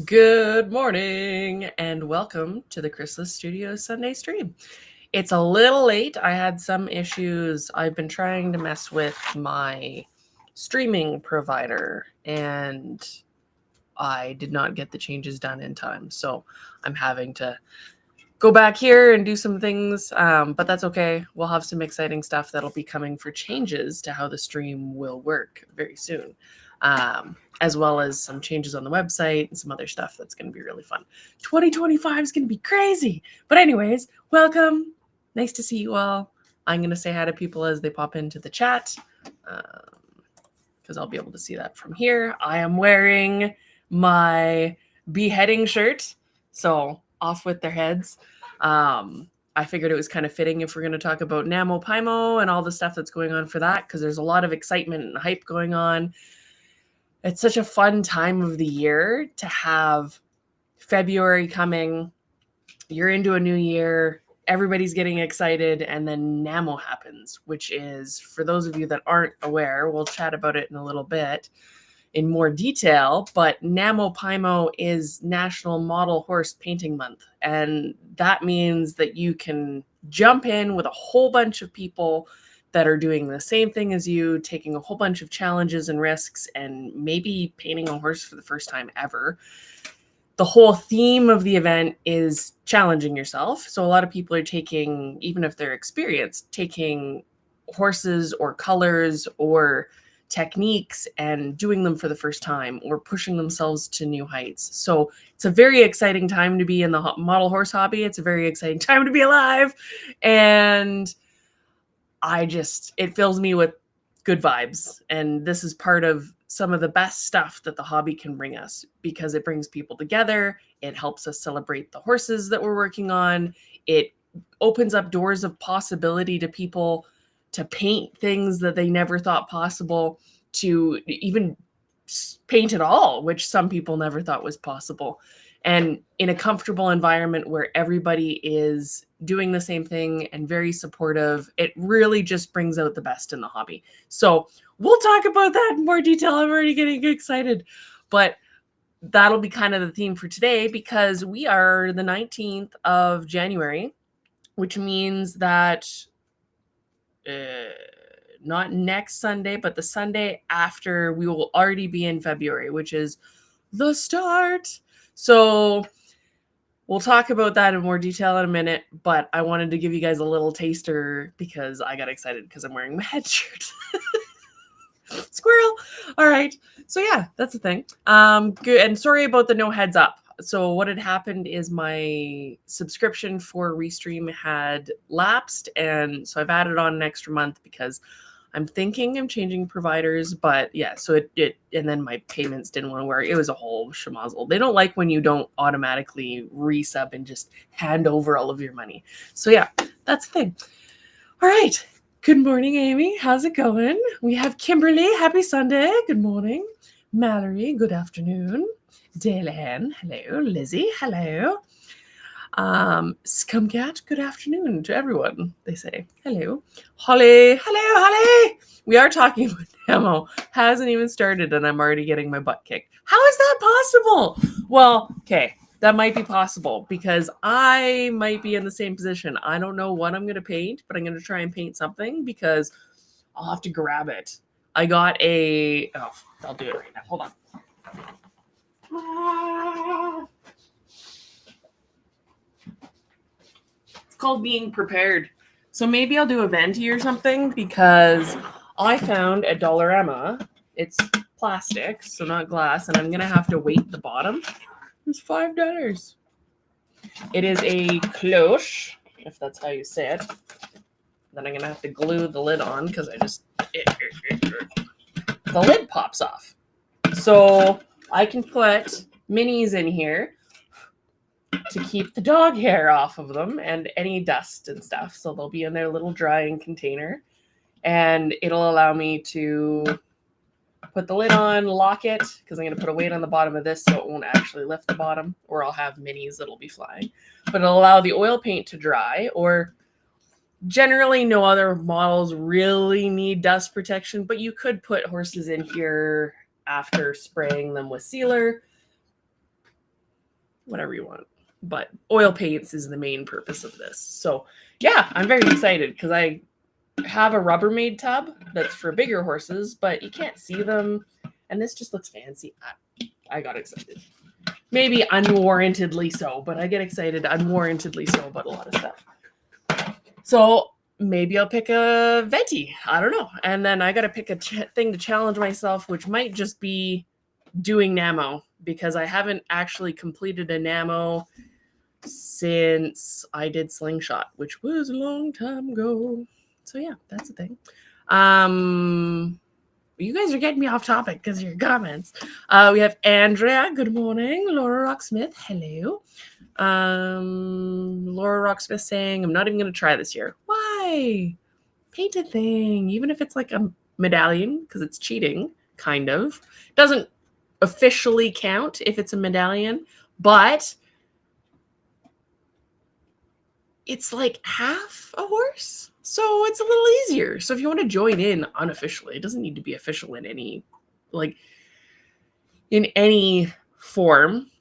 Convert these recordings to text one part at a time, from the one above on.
Good morning and welcome to the Chrysalis Studios Sunday stream. It's a little late. I had some issues. I've been trying to mess with my streaming provider and I did not get the changes done in time. So I'm having to go back here and do some things, but that's okay. We'll have some exciting stuff that'll be coming for changes to how the stream will work very soon. As well as some changes on the website and some other stuff that's going to be really fun. 2025 is going to be crazy. But anyways, welcome. Nice to see you all. I'm going to say hi to people as they pop into the chat because I'll be able to see that from here. I am wearing my beheading shirt, so off with their heads. I figured it was kind of fitting if we're going to talk about NaMoPyMo and all the stuff that's going on for that, because there's a lot of excitement and hype going on. It's such a fun time of the year to have February coming. You're into a new year. Everybody's getting excited, and then NaMo happens, which is, for those of you that aren't aware, we'll chat about it in a little bit in more detail, but NaMoPyMo is National Model Horse Painting Month, and that means that you can jump in with a whole bunch of people that are doing the same thing as you, taking a whole bunch of challenges and risks, and maybe painting a horse for the first time ever. The whole theme of the event is challenging yourself. So a lot of people are taking, even if they're experienced, taking horses or colors or techniques and doing them for the first time or pushing themselves to new heights. So it's a very exciting time to be in the model horse hobby. It's a very exciting time to be alive. And it fills me with good vibes. And this is part of some of the best stuff that the hobby can bring us, because it brings people together. It helps us celebrate the horses that we're working on. It opens up doors of possibility to people to paint things that they never thought possible, to even paint at all, which some people never thought was possible. And in a comfortable environment where everybody is doing the same thing and very supportive, it really just brings out the best in the hobby. So we'll talk about that in more detail. I'm already getting excited, but that'll be kind of the theme for today, because we are the 19th of January, which means that not next Sunday, but the Sunday after, we will already be in February, which is the start. So we'll talk about that in more detail in a minute, but I wanted to give you guys a little taster because I got excited because I'm wearing my head shirt. Squirrel. All right. So yeah, that's the thing. Good. And sorry about the no heads up. So what had happened is my subscription for Restream had lapsed, and so I've added on an extra month because I'm thinking I'm changing providers. But yeah, so it and then my payments didn't want to work. It was a whole schmozzle. They don't like when you don't automatically resub and just hand over all of your money. So yeah, that's the thing. All right. Good morning, Amy. How's it going? We have Kimberly. Happy Sunday. Good morning. Mallory. Good afternoon. Daylan. Hello. Lizzie. Hello. Scumcat. Good afternoon to everyone. They say hello. Holly. Hello, Holly. We are talking about demo. Hasn't even started, and I'm already getting my butt kicked. How is that possible? Well, okay. That might be possible because I might be in the same position. I don't know what I'm going to paint, but I'm going to try and paint something because I'll have to grab it. I got I'll do it right now. Hold on. It's called being prepared. So maybe I'll do a venti or something, because I found at Dollarama, it's plastic, so not glass, and I'm going to have to weight the bottom. It's $5. It is a cloche, if that's how you say it. Then I'm going to have to glue the lid on because the lid pops off. So I can put minis in here to keep the dog hair off of them and any dust and stuff. So they'll be in their little drying container. And it'll allow me to put the lid on, lock it, because I'm going to put a weight on the bottom of this so it won't actually lift the bottom, or I'll have minis that'll be flying. But it'll allow the oil paint to dry, or generally no other models really need dust protection, but you could put horses in here after spraying them with sealer. whatever you want. But oil paints is the main purpose of this. So yeah, I'm very excited because I have a Rubbermaid tub that's for bigger horses, but you can't see them. And this just looks fancy. I got excited. Maybe unwarrantedly so, but I get excited unwarrantedly so about a lot of stuff. So maybe I'll pick a venti. I don't know. And then I got to pick a thing to challenge myself, which might just be doing Namo, because I haven't actually completed a Namo since I did Slingshot, which was a long time ago. So yeah, that's the thing. You guys are getting me off topic because of your comments. We have Andrea, good morning. Laura Rocksmith, hello. Laura Rocksmith saying, I'm not even going to try this year. Why? Paint a thing, even if it's like a medallion, because it's cheating, kind of. Doesn't officially count if it's a medallion, but it's like half a horse, so it's a little easier. So if you want to join in unofficially, it doesn't need to be official in any form.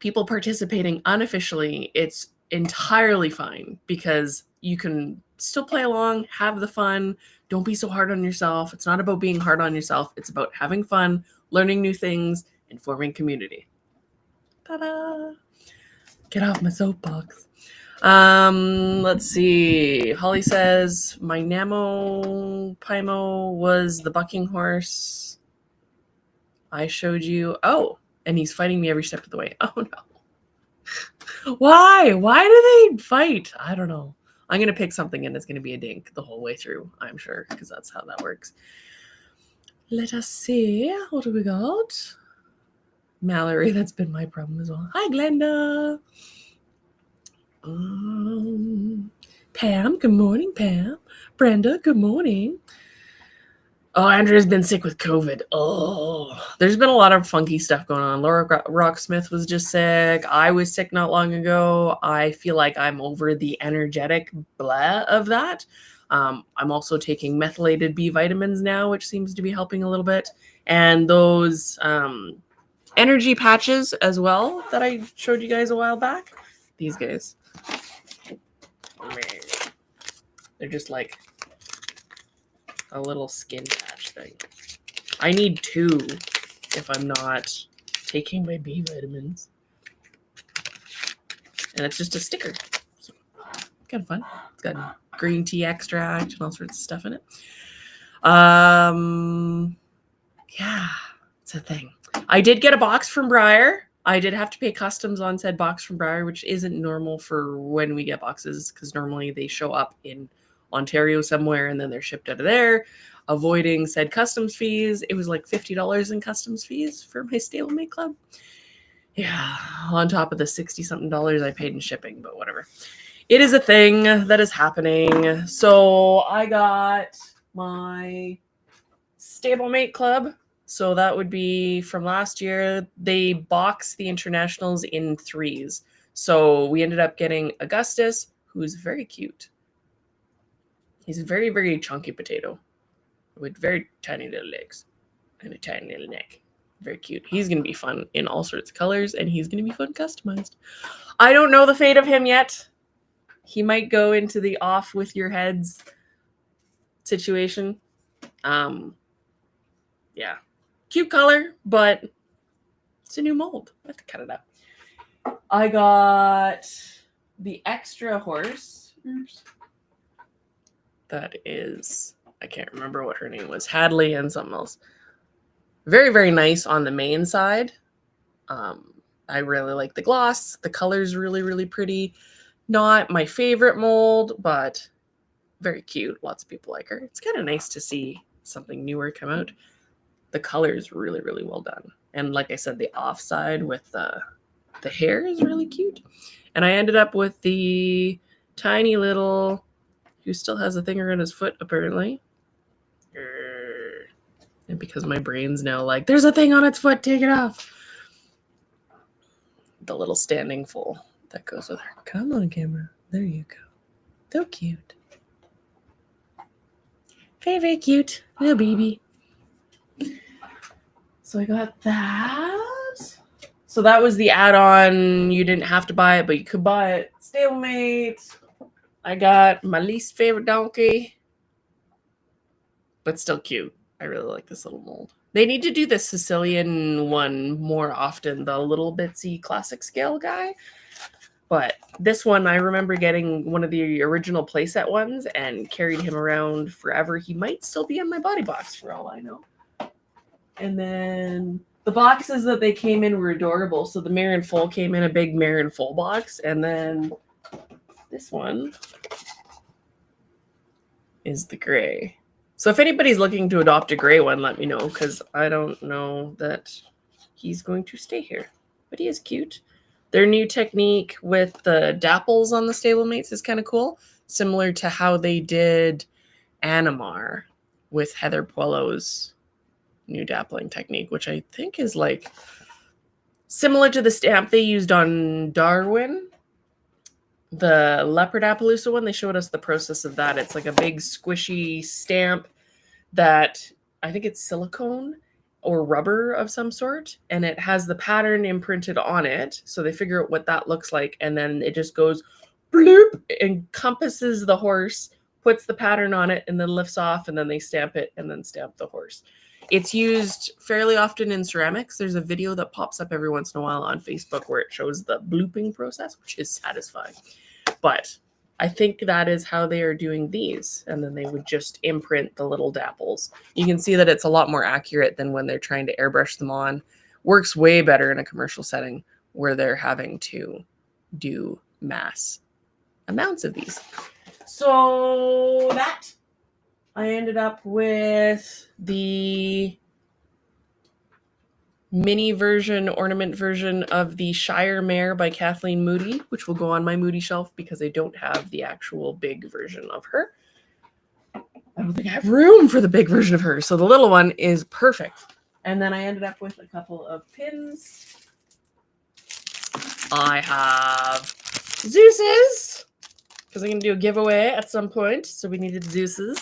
People participating unofficially, it's entirely fine because you can still play along, have the fun. Don't be so hard on yourself. It's not about being hard on yourself. It's about having fun, learning new things, and forming community. Ta-da! Get off my soapbox. Let's see. Holly says, my Namo Paimo was the bucking horse I showed you. Oh, and he's fighting me every step of the way. Oh, no. Why? Why do they fight? I don't know. I'm going to pick something and it's going to be a dink the whole way through, I'm sure, because that's how that works. Let us see. What do we got? Mallory, that's been my problem as well. Hi, Glenda. Pam, good morning, Pam. Brenda, good morning. Oh, Andrea's been sick with COVID. Oh, there's been a lot of funky stuff going on. Laura Rocksmith was just sick. I was sick not long ago. I feel like I'm over the energetic blah of that. I'm also taking methylated B vitamins now, which seems to be helping a little bit. And those energy patches as well that I showed you guys a while back. These guys. They're just like a little skin patch thing. I need 2 if I'm not taking my B vitamins. And it's just a sticker. So, kind of fun. It's got green tea extract and all sorts of stuff in it. Yeah, it's a thing. I did get a box from Briar. I did have to pay customs on said box from Briar, which isn't normal for when we get boxes, because normally they show up in Ontario somewhere and then they're shipped out of there, avoiding said customs fees. It was like $50 in customs fees for my stablemate club. Yeah, on top of the 60-something dollars I paid in shipping, but whatever. It is a thing that is happening. So I got my stablemate club. So that would be from last year. They box the internationals in 3s. So we ended up getting Augustus, who's very cute. He's a very, very chunky potato with very tiny little legs and a tiny little neck. Very cute. He's going to be fun in all sorts of colors, and he's going to be fun customized. I don't know the fate of him yet. He might go into the off with your heads situation. Yeah. Cute color, but it's a new mold. I have to cut it up. I got the extra horse. Oops. That is, I can't remember what her name was. Hadley and something else. Very, very nice on the mane side. I really like the gloss. The color's really, really pretty. Not my favorite mold, but very cute. Lots of people like her. It's kind of nice to see something newer come out. The color is really, really well done. And like I said, the offside with the hair is really cute. And I ended up with the tiny little, who still has a thing around his foot, apparently. And because my brain's now like, there's a thing on its foot, take it off. The little standing foal that goes with her. Come on, camera. There you go. So cute. Very, very cute. Little baby. So I got that. So that was the add-on. You didn't have to buy it, but you could buy it. Stablemate. I got my least favorite donkey, but still cute. I really like this little mold. They need to do the Sicilian one more often, the little bitsy classic scale guy. But this one, I remember getting one of the original playset ones and carried him around forever. He might still be in my body box for all I know. And then the boxes that they came in were adorable. So the Mare and Full came in a big Mare and Full box. And then this one is the gray. So if anybody's looking to adopt a gray one, let me know, because I don't know that he's going to stay here. But he is cute. Their new technique with the dapples on the stablemates is kind of cool, similar to how they did Animar with Heather Puello's new dappling technique, which I think is like similar to the stamp they used on Darwin. The Leopard Appaloosa one, they showed us the process of that. It's like a big squishy stamp that I think it's silicone or rubber of some sort, and it has the pattern imprinted on it. So they figure out what that looks like, and then it just goes bloop, encompasses the horse, puts the pattern on it, and then lifts off, and then they stamp it and then stamp the horse. It's used fairly often in ceramics. There's a video that pops up every once in a while on Facebook where it shows the blooping process, which is satisfying. But I think that is how they are doing these. And then they would just imprint the little dapples. You can see that it's a lot more accurate than when they're trying to airbrush them on. Works way better in a commercial setting where they're having to do mass amounts of these. So that I ended up with the mini version, ornament version of the Shire Mare by Kathleen Moody, which will go on my Moody shelf because I don't have the actual big version of her. I don't think I have room for the big version of her, so the little one is perfect. And then I ended up with a couple of pins. I have Zeus's, because I'm going to do a giveaway at some point, so we needed Zeus's.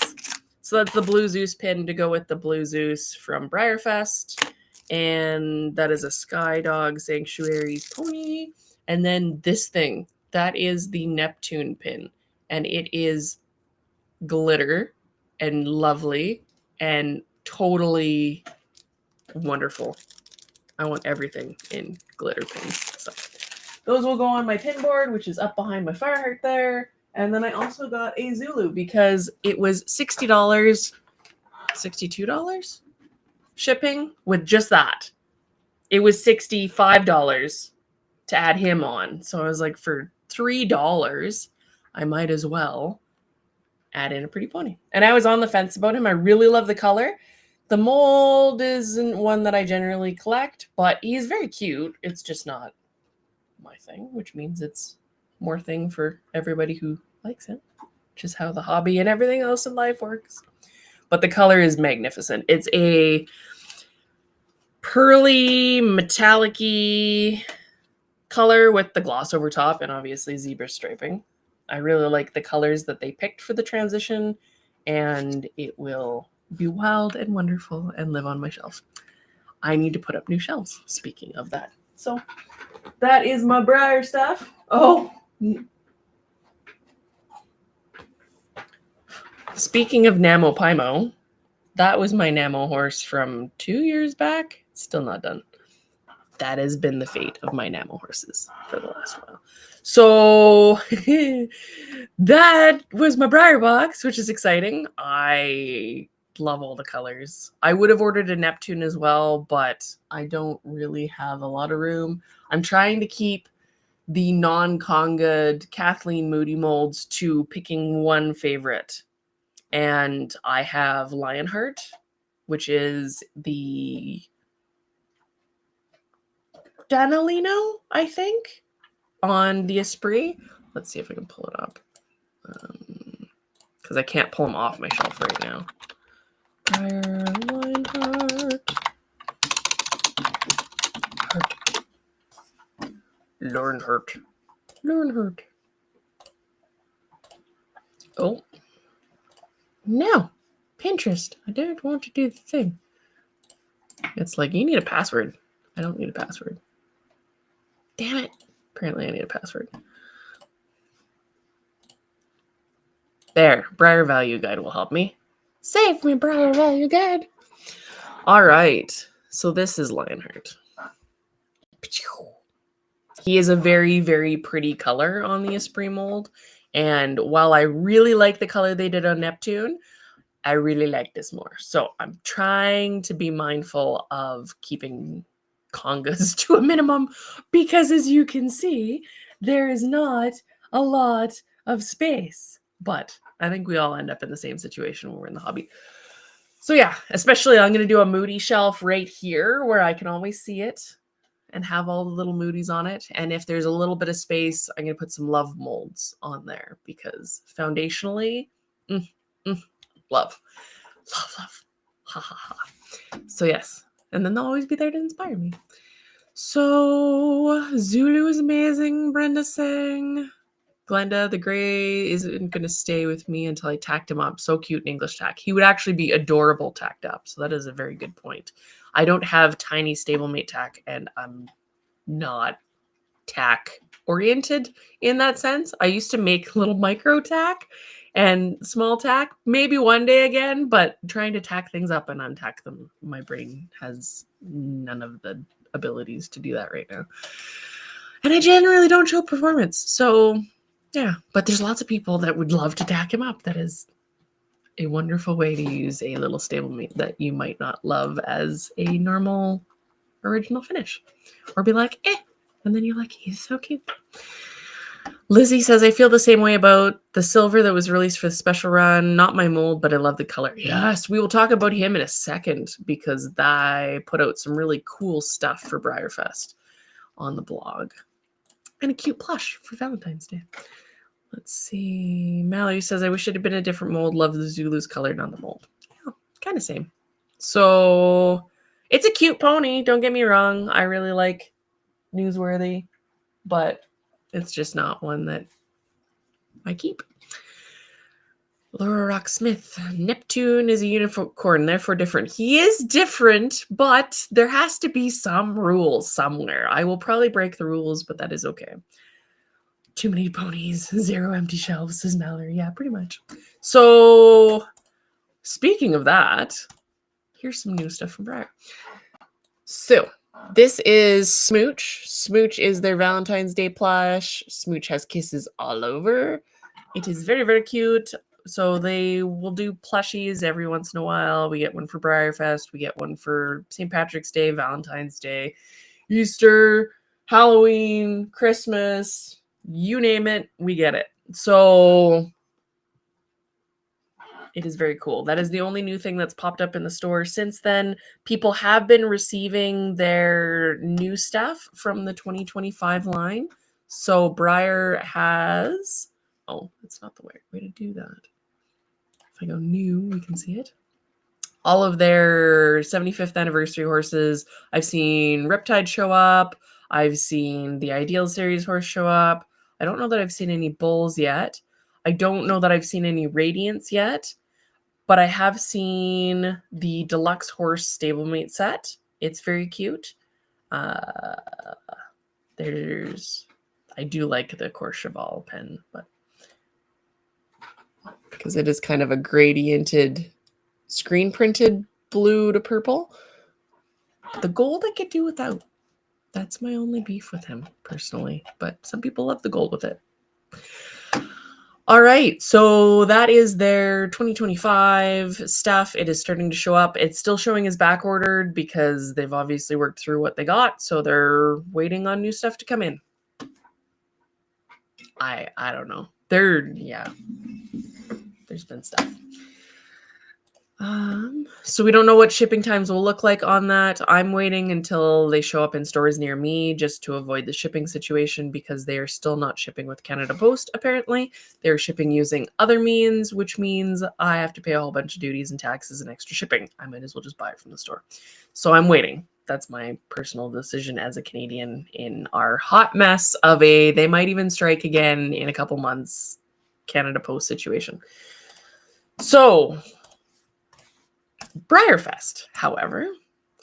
So that's the blue Zeus pin to go with the blue Zeus from Briarfest. And that is a Sky Dog Sanctuaries pony. And then this thing, that is the Neptune pin. And it is glitter and lovely and totally wonderful. I want everything in glitter pins. So those will go on my pin board, which is up behind my fire heart there. And then I also got a Zulu because it was $60, $62 shipping with just that. It was $65 to add him on. So I was like, for $3, I might as well add in a pretty pony. And I was on the fence about him. I really love the color. The mold isn't one that I generally collect, but he's very cute. It's just not my thing, which means it's more thing for everybody who likes him, which is how the hobby and everything else in life works. But the color is magnificent. It's a pearly, metallic-y color with the gloss over top and obviously zebra striping. I really like the colors that they picked for the transition, and it will be wild and wonderful and live on my shelf. I need to put up new shelves, speaking of that. So that is my Briar stuff. Oh, speaking of NamoPymo, that was my Namo horse from 2 years back. It's still not done. That has been the fate of my Namo horses for the last while. So that was my Briar box, which is exciting. I love all the colors. I would have ordered a Neptune as well, but I don't really have a lot of room. I'm trying to keep the non-Konga'd Kathleen Moody molds to picking one favorite. And I have Lionheart, which is the Danilino, I think, on the Esprit. Let's see if I can pull it up. Because I can't pull them off my shelf right now. Briar Lionheart. Lionheart. Oh. No. Pinterest. I don't want to do the thing. It's like, you need a password. I don't need a password. Damn it. Apparently I need a password. There. Briar Value Guide will help me. Save me, Briar Value Guide. All right. So this is Lionheart. He is a very, very pretty color on the Esprit mold. And while I really like the color they did on Neptune, I really like this more. So I'm trying to be mindful of keeping congas to a minimum because, as you can see, there is not a lot of space. But I think we all end up in the same situation when we're in the hobby. So yeah, especially I'm going to do a Moody shelf right here where I can always see it and have all the little Moody's on it. And if there's a little bit of space, I'm going to put some love molds on there because foundationally, love. Love. Ha ha ha. So yes. And then they'll always be there to inspire me. So Zulu is amazing, Brenda saying. Glenda, the gray isn't going to stay with me until I tacked him up. So cute in English tack. He would actually be adorable tacked up. So that is a very good point. I don't have tiny stablemate tack, and I'm not tack oriented in that sense. I used to make little micro tack and small tack, maybe one day again, but trying to tack things up and untack them, my brain has none of the abilities to do that right now. And I generally don't show performance. So yeah, but there's lots of people that would love to tack him up. That is a wonderful way to use a little stablemate that you might not love as a normal original finish. Or be like, and then you're like, he's so cute. Lizzie says, I feel the same way about the silver that was released for the special run. Not my mold, but I love the color. Yes, we will talk about him in a second because I put out some really cool stuff for Briarfest on the blog. And a cute plush for Valentine's Day. Let's see. Mallory says, I wish it had been a different mold. Love the Zulu's color, not the mold. Yeah, kind of same. So it's a cute pony. Don't get me wrong. I really like Newsworthy, but it's just not one that I keep. Laura Rocksmith. Neptune is a unicorn, therefore different. He is different, but there has to be some rules somewhere. I will probably break the rules, but that is okay. Too many ponies, 0 empty shelves, says Mallory. Yeah, pretty much. So, speaking of that, here's some new stuff from Briar. So, this is Smooch. Smooch is their Valentine's Day plush. Smooch has kisses all over. It is very, very cute. So they will do plushies every once in a while. We get one for Briarfest. We get one for St. Patrick's Day, Valentine's Day, Easter, Halloween, Christmas, you name it, we get it. So it is very cool. That is the only new thing that's popped up in the store since then. People have been receiving their new stuff from the 2025 line. So Briar has... Oh, that's not the right way to do that. If I go new, we can see it. All of their 75th anniversary horses. I've seen Riptide show up. I've seen the Ideal Series horse show up. I don't know that I've seen any bulls yet. I don't know that I've seen any Radiants yet. But I have seen the deluxe horse stablemate set. It's very cute. I do like the Courcheval pen, but because it is kind of a gradiented, screen printed blue to purple. The gold I could do without. That's my only beef with him personally, but some people love the gold with it. All right, so that is their 2025 stuff. It is starting to show up. It's still showing as back ordered because they've obviously worked through what they got, so they're waiting on new stuff to come in. I don't know. There's been stuff. So we don't know what shipping times will look like on that. I'm waiting until they show up in stores near me just to avoid the shipping situation because they are still not shipping with Canada Post, apparently. They're shipping using other means, which means I have to pay a whole bunch of duties and taxes and extra shipping. I might as well just buy it from the store. So I'm waiting. That's my personal decision as a Canadian in our hot mess of they might even strike again in a couple months Canada Post situation. So Briarfest, however,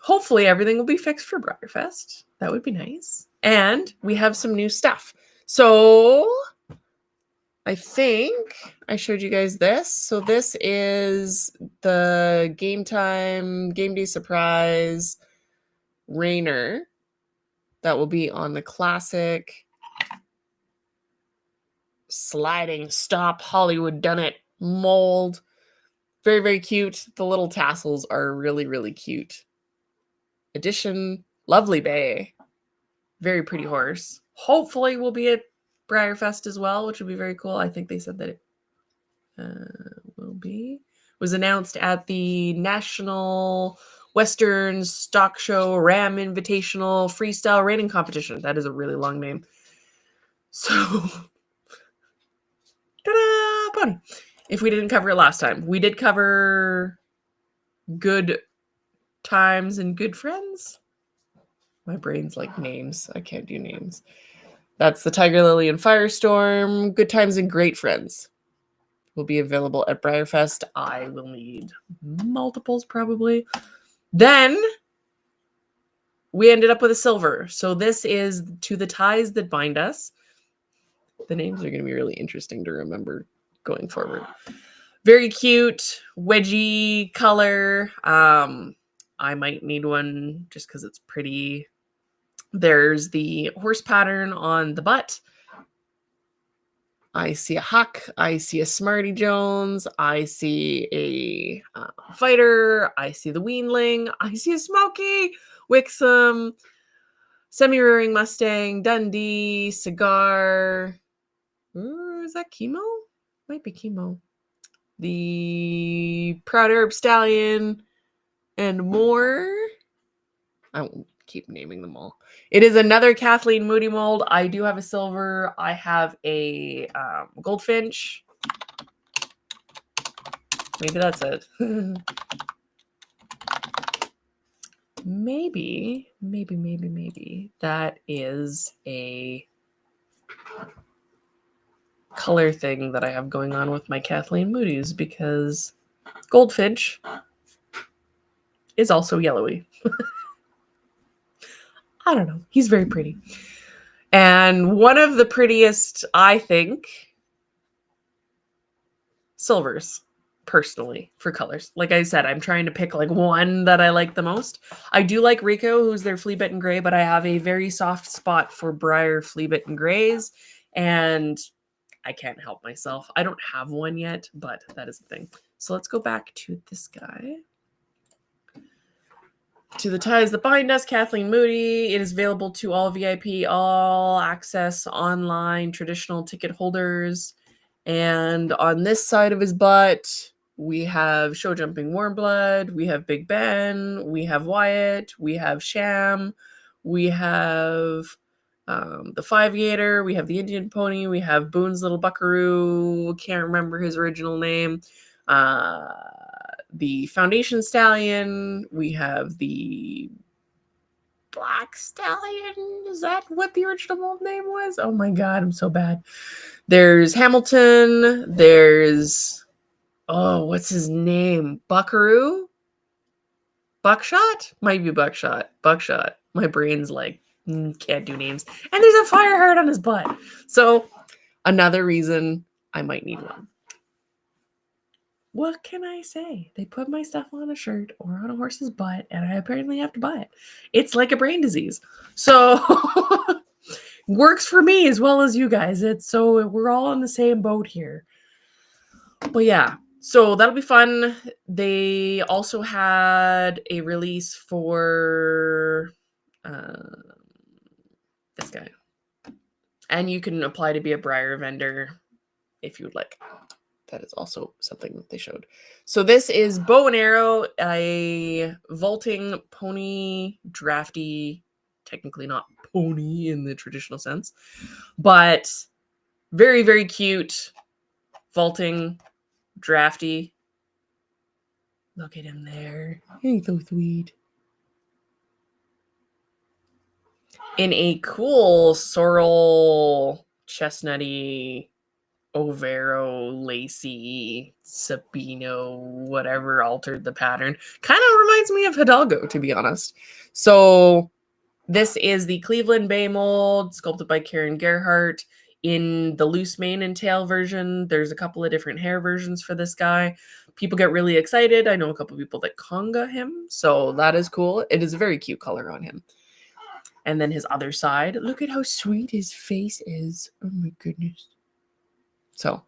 hopefully everything will be fixed for Briarfest. That would be nice. And we have some new stuff. So I think I showed you guys this. So this is the Game Day Surprise Rainer that will be on the classic sliding stop Hollywood done it mold. Very, very cute. The little tassels are really, really cute. Edition, lovely bay. Very pretty horse. Hopefully we'll be at Briarfest as well, which would be very cool. I think they said that it will be. Was announced at the National Western Stock Show Ram Invitational Freestyle Reining Competition. That is a really long name. So, ta-da, pony. If we didn't cover it last time, we did cover Good Times and Good Friends. My brain's like names. I can't do names. That's the Tiger Lily and Firestorm. Good Times and Great Friends will be available at Briarfest. I will need multiples probably. Then we ended up with a silver. So this is To the Ties That Bind Us. The names are going to be really interesting to remember going forward. Very cute, wedgy color. I might need one just because it's pretty. There's the horse pattern on the butt. I see a Huck. I see a Smarty Jones. I see a fighter. I see the Weanling. I see a Smoky, Wixom, semi-rearing Mustang, Dundee, Cigar. Ooh, is that Chemo? Might be Chemo. The Proud Arab Stallion and more. I won't keep naming them all. It is another Kathleen Moody mold. I do have a silver. I have a Goldfinch. Maybe that's it. maybe that is a color thing that I have going on with my Kathleen Moody's, because Goldfinch is also yellowy. I don't know. He's very pretty. And one of the prettiest, I think, silvers, personally, for colors. Like I said, I'm trying to pick like one that I like the most. I do like Rico, who's their flea bitten gray, but I have a very soft spot for Briar flea bitten grays, and I can't help myself. I don't have one yet, but that is the thing. So let's go back to this guy. To the Ties That Bind Us, Kathleen Moody. It is available to all VIP, all access, online, traditional ticket holders. And on this side of his butt, we have Show Jumping Warmblood, we have Big Ben, we have Wyatt, we have Sham, we have the Five Gator, we have the Indian Pony, we have Boone's Little Buckaroo, can't remember his original name, the Foundation Stallion, we have the Black Stallion. Is that what the original name was? Oh my god, I'm so bad. There's Hamilton. There's, oh, what's his name? Buckaroo? Buckshot? Might be Buckshot. Buckshot. My brain's like, can't do names. And there's a fire heart on his butt. So another reason I might need one. What can I say? They put my stuff on a shirt or on a horse's butt, and I apparently have to buy it. It's like a brain disease. So works for me as well as you guys. It's so we're all on the same boat here. But yeah, so that'll be fun. They also had a release for this guy. And you can apply to be a Briar vendor if you would like. That is also something that they showed. So this is Bow and Arrow, a vaulting pony drafty, technically not pony in the traditional sense, but very, very cute vaulting drafty. Look at him there. He's so sweet. In a cool sorrel, chestnutty, Overo, lacy, Sabino, whatever altered the pattern. Kind of reminds me of Hidalgo, to be honest. So This is the Cleveland Bay mold, sculpted by Karen Gerhardt. In the loose mane and tail version, there's a couple of different hair versions for this guy. People get really excited. I know a couple of people that conga him, so that is cool. It is a very cute color on him. And then his other side, look at how sweet his face is. Oh my goodness. So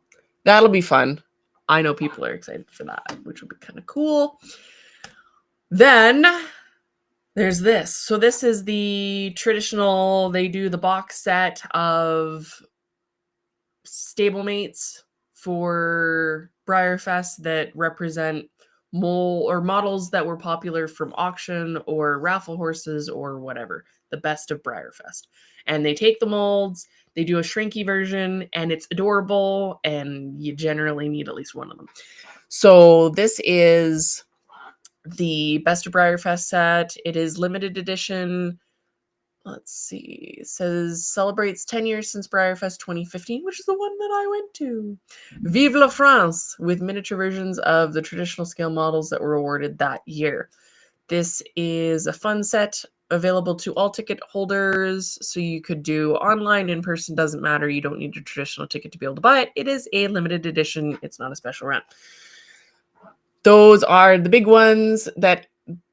that'll be fun. I know people are excited for that, which will be kind of cool. Then there's this. So this is the traditional, they do the box set of stablemates for Breyerfest that represent models that were popular from auction or raffle horses or whatever, the best of Breyerfest. And they take the molds, they do a shrinky version, and it's adorable, and you generally need at least one of them. So this is the Best of Breyerfest set. It is limited edition. Let's see. It says celebrates 10 years since Breyerfest 2015, which is the one that I went to. Vive la France, with miniature versions of the traditional scale models that were awarded that year. This is a fun set available to all ticket holders. So you could do online, in person, doesn't matter. You don't need a traditional ticket to be able to buy it. It is a limited edition. It's not a special run. Those are the big ones that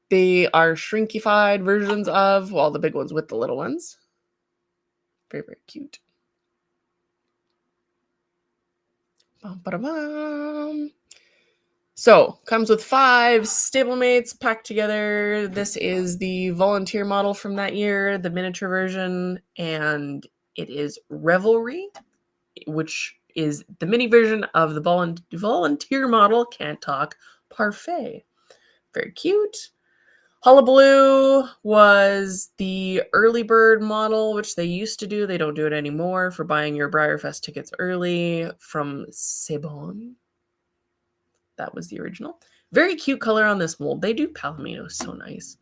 they are shrinkified versions of, well, the big ones with the little ones. Very, very cute. So, comes with 5 stablemates packed together. This is the volunteer model from that year, the miniature version, and it is Revelry, which is the mini version of the volunteer model, can't talk, Parfait. Very cute. Hullabaloo was the early bird model, which they used to do. They don't do it anymore, for buying your Breyerfest tickets early, from Sebon. That was the original. Very cute color on this mold. They do Palomino so nice.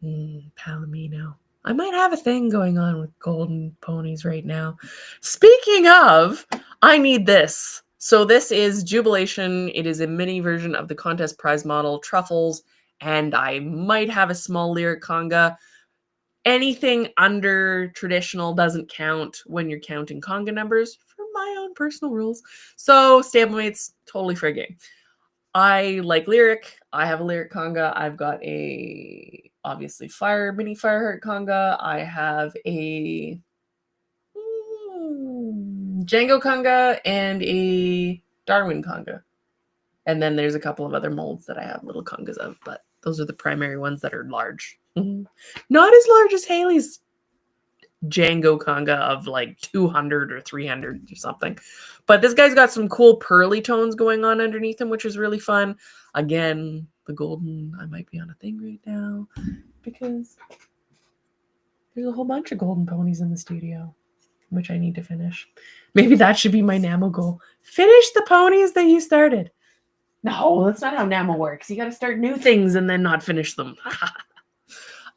Palomino. I might have a thing going on with golden ponies right now. Speaking of, I need this. So this is Jubilation. It is a mini version of the contest prize model, Truffles, and I might have a small lyric conga. Anything under traditional doesn't count when you're counting conga numbers, for my own personal rules. So stablemates, totally fair game. I like lyric. I have a lyric conga. I've got a obviously mini Fireheart conga. I have a Django conga and a Darwin conga. And then there's a couple of other molds that I have little congas of, but those are the primary ones that are large. Not as large as Haley's Django conga of like 200 or 300 or something. But this guy's got some cool pearly tones going on underneath him, which is really fun. Again, the golden, I might be on a thing right now because there's a whole bunch of golden ponies in the studio, which I need to finish. Maybe that should be my NAMO goal. Finish the ponies that you started. No, that's not how NAMO works. You got to start new things and then not finish them.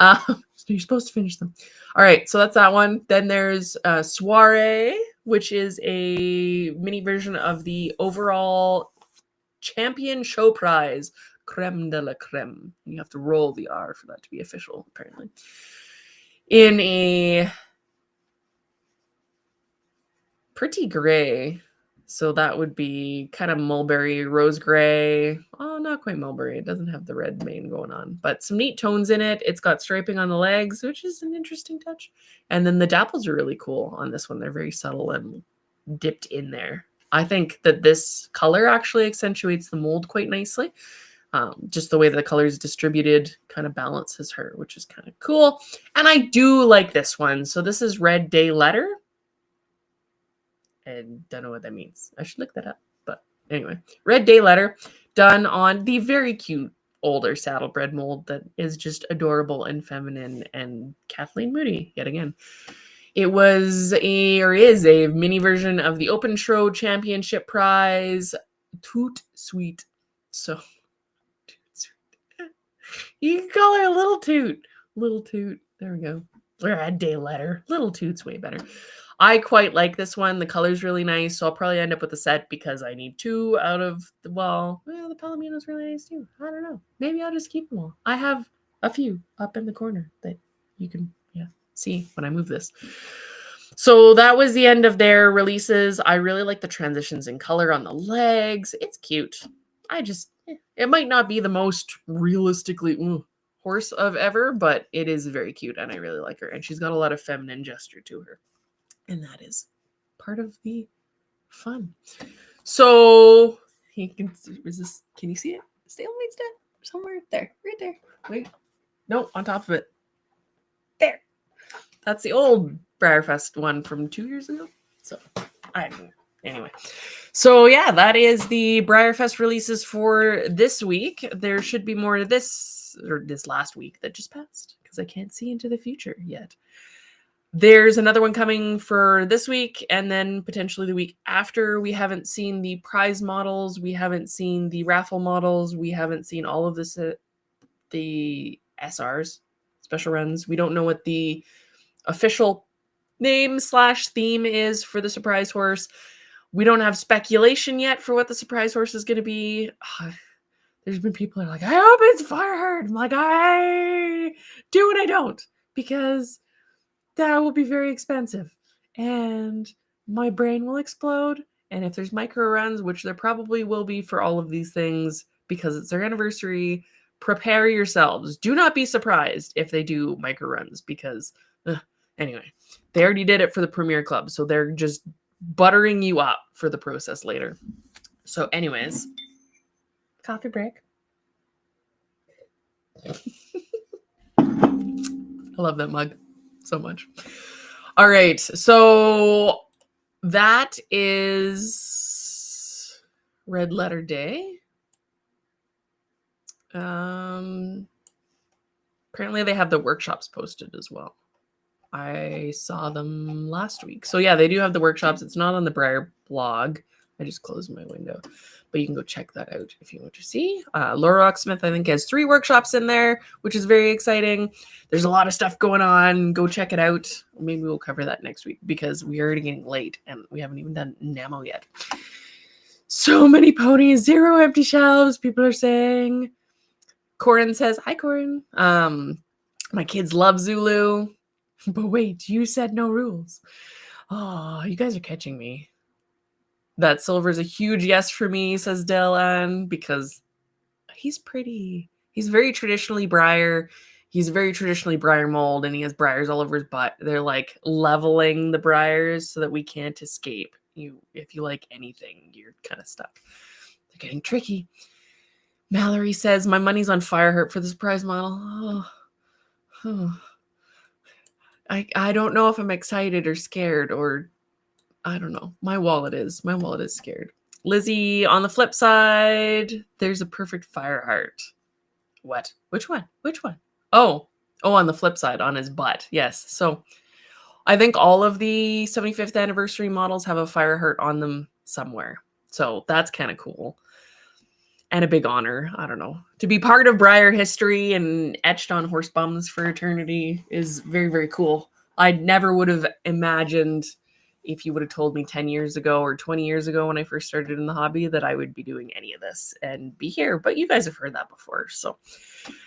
So you're supposed to finish them. All right, so that's that one. Then there's Soiree, which is a mini version of the overall champion show prize, creme de la creme. You have to roll the R for that to be official, apparently. In a pretty gray. So that would be kind of mulberry, rose gray. Oh, not quite mulberry. It doesn't have the red mane going on, but some neat tones in it. It's got striping on the legs, which is an interesting touch. And then the dapples are really cool on this one. They're very subtle and dipped in there. I think that this color actually accentuates the mold quite nicely. Just the way the color is distributed kind of balances her, which is kind of cool. And I do like this one. So this is Red Day Letter. And don't know what that means. I should look that up. But anyway, Red Day Letter, done on the very cute older saddlebred mold that is just adorable and feminine, and Kathleen Moody yet again. It was is a mini version of the Open Show Championship Prize, Toot Sweet. So Toot Sweet. You can call her Little Toot. Little Toot. There we go. Red Day Letter. Little Toot's way better. I quite like this one. The color's really nice, so I'll probably end up with a set because I need 2 out of the, the Palomino's really nice too. I don't know. Maybe I'll just keep them all. I have a few up in the corner that you can, see when I move this. So that was the end of their releases. I really like the transitions in color on the legs. It's cute. It might not be the most realistically horse of ever, but it is very cute and I really like her. And she's got a lot of feminine gesture to her. And that is part of the fun. So can you see it? Stalemate's dead somewhere there, right there. Wait, no, on top of it. There. That's the old Briarfest one from 2 years ago. So I don't know. Anyway. So yeah, that is the Briarfest releases for this week. There should be more of this last week that just passed because I can't see into the future yet. There's another one coming for this week and then potentially the week after. We haven't seen the prize models. We haven't seen the raffle models. We haven't seen all of this, the SRs, special runs. We don't know what the official name/theme is for the surprise horse. We don't have speculation yet for what the surprise horse is going to be. There's been people that are like, I hope it's Fireheart. I'm like, I do and I don't, because that will be very expensive and my brain will explode. And if there's micro runs, which there probably will be for all of these things because it's their anniversary, prepare yourselves. Do not be surprised if they do micro runs because anyway, they already did it for the Premier Club, so they're just buttering you up for the process later. So anyways, coffee break. I love that mug so much. All right, so that is Red Letter Day. Apparently they have the workshops posted as well. I saw them last week. So yeah, they do have the workshops. It's not on the Briar blog. I just closed my window, but you can go check that out if you want to see. Laura Rocksmith, I think, has 3 workshops in there, which is very exciting. There's a lot of stuff going on. Go check it out. Maybe we'll cover that next week because we're already getting late and we haven't even done Namo yet. So many ponies, 0 empty shelves, people are saying. Corin says, hi, Corin. My kids love Zulu. But wait, you said no rules. Oh, you guys are catching me. That silver is a huge yes for me, says Dylan, because he's pretty. He's very traditionally Briar. He's very traditionally Briar mold, and he has briars all over his butt. They're like leveling the briars so that we can't escape. If you like anything, you're kind of stuck. They're getting tricky. Mallory says, my money's on Fireheart for the surprise model. Oh. I don't know if I'm excited or scared or I don't know. My wallet is scared. Lizzie, on the flip side, there's a perfect Fireheart. What? Which one? Oh, on the flip side, on his butt. Yes. So I think all of the 75th anniversary models have a Fireheart on them somewhere. So that's kind of cool. And a big honor. I don't know. To be part of Briar history and etched on horse bums for eternity is very, very cool. I never would have imagined if you would have told me 10 years ago or 20 years ago when I first started in the hobby that I would be doing any of this and be here. But you guys have heard that before. So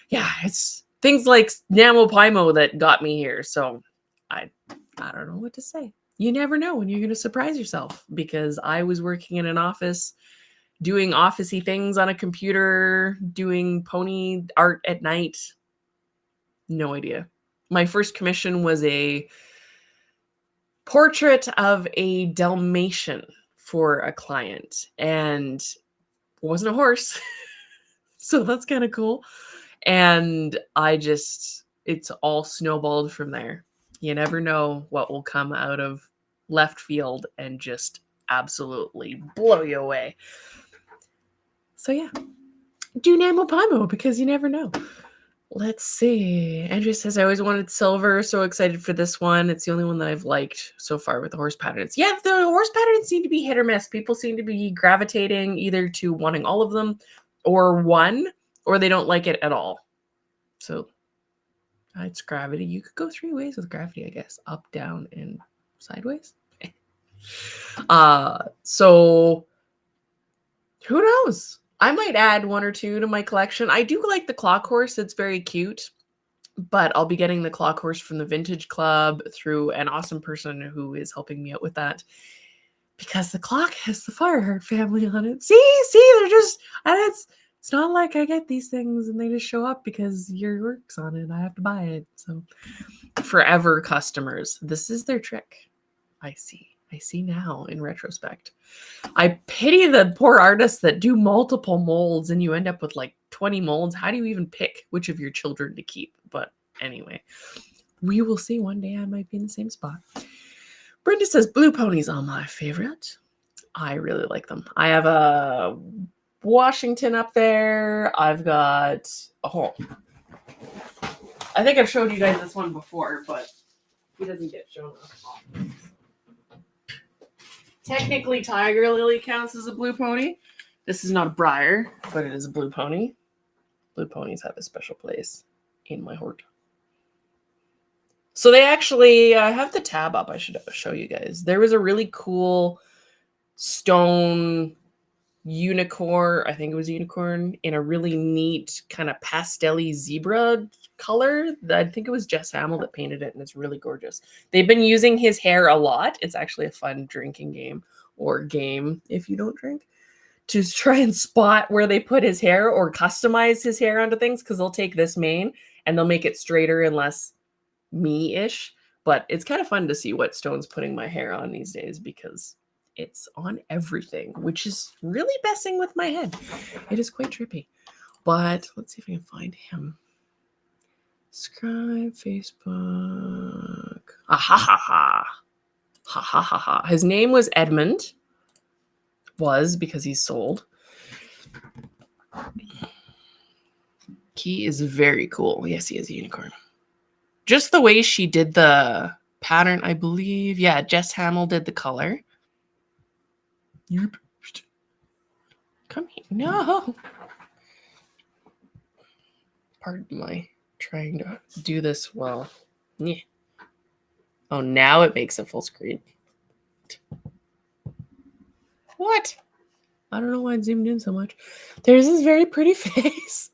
yeah, it's things like NaMoPaimo that got me here. So I don't know what to say. You never know when you're going to surprise yourself because I was working in an office doing officey things on a computer, doing pony art at night. No idea. My first commission was a portrait of a Dalmatian for a client, and it wasn't a horse. So that's kind of cool. And it's all snowballed from there. You never know what will come out of left field and just absolutely blow you away. So yeah, do NaMoPaimo because you never know. Let's see. Andrea says, I always wanted silver. So excited for this one. It's the only one that I've liked so far with the horse patterns. Yeah, the horse patterns seem to be hit or miss. People seem to be gravitating either to wanting all of them or one, or they don't like it at all. So it's gravity. You could go 3 ways with gravity, I guess. Up, down, and sideways. So who knows? I might add 1 or 2 to my collection. I do like the clock horse. It's very cute. But I'll be getting the clock horse from the Vintage Club through an awesome person who is helping me out with that. Because the clock has the Fireheart family on it. See, they're just, and it's not like I get these things and they just show up because your work's on it. I have to buy it. So forever customers, this is their trick. I see now in retrospect. I pity the poor artists that do multiple molds and you end up with like 20 molds. How do you even pick which of your children to keep? But anyway, we will see. One day I might be in the same spot. Brenda says blue ponies are my favorite. I really like them. I have a Washington up there. I've got I think I've showed you guys this one before, but he doesn't get shown often. Technically, Tiger Lily counts as a blue pony. This is not a briar, but it is a blue pony. Blue ponies have a special place in my heart. So they actually, I have the tab up. I should show you guys. There was a really cool stone unicorn. I think it was unicorn in a really neat kind of pastel-y zebra color. I think it was Jess Hamill that painted it, and it's really gorgeous. They've been using his hair a lot. It's actually a fun drinking game, or game if you don't drink, to try and spot where they put his hair or customize his hair onto things, because they'll take this mane and they'll make it straighter and less me-ish. But it's kind of fun to see what Stone's putting my hair on these days, because it's on everything, which is really messing with my head. It is quite trippy. But let's see if I can find him. Subscribe, Facebook. Ah, ha, ha, ha. Ha, ha, ha, ha. His name was Edmund. Was, because he's sold. He is very cool. Yes, he is a unicorn. Just the way she did the pattern, I believe. Yeah, Jess Hamill did the color. Yep. Come here. No. Pardon my trying to do this well. Yeah. Oh, now it makes it full screen. What? I don't know why it zoomed in so much. There's this very pretty face.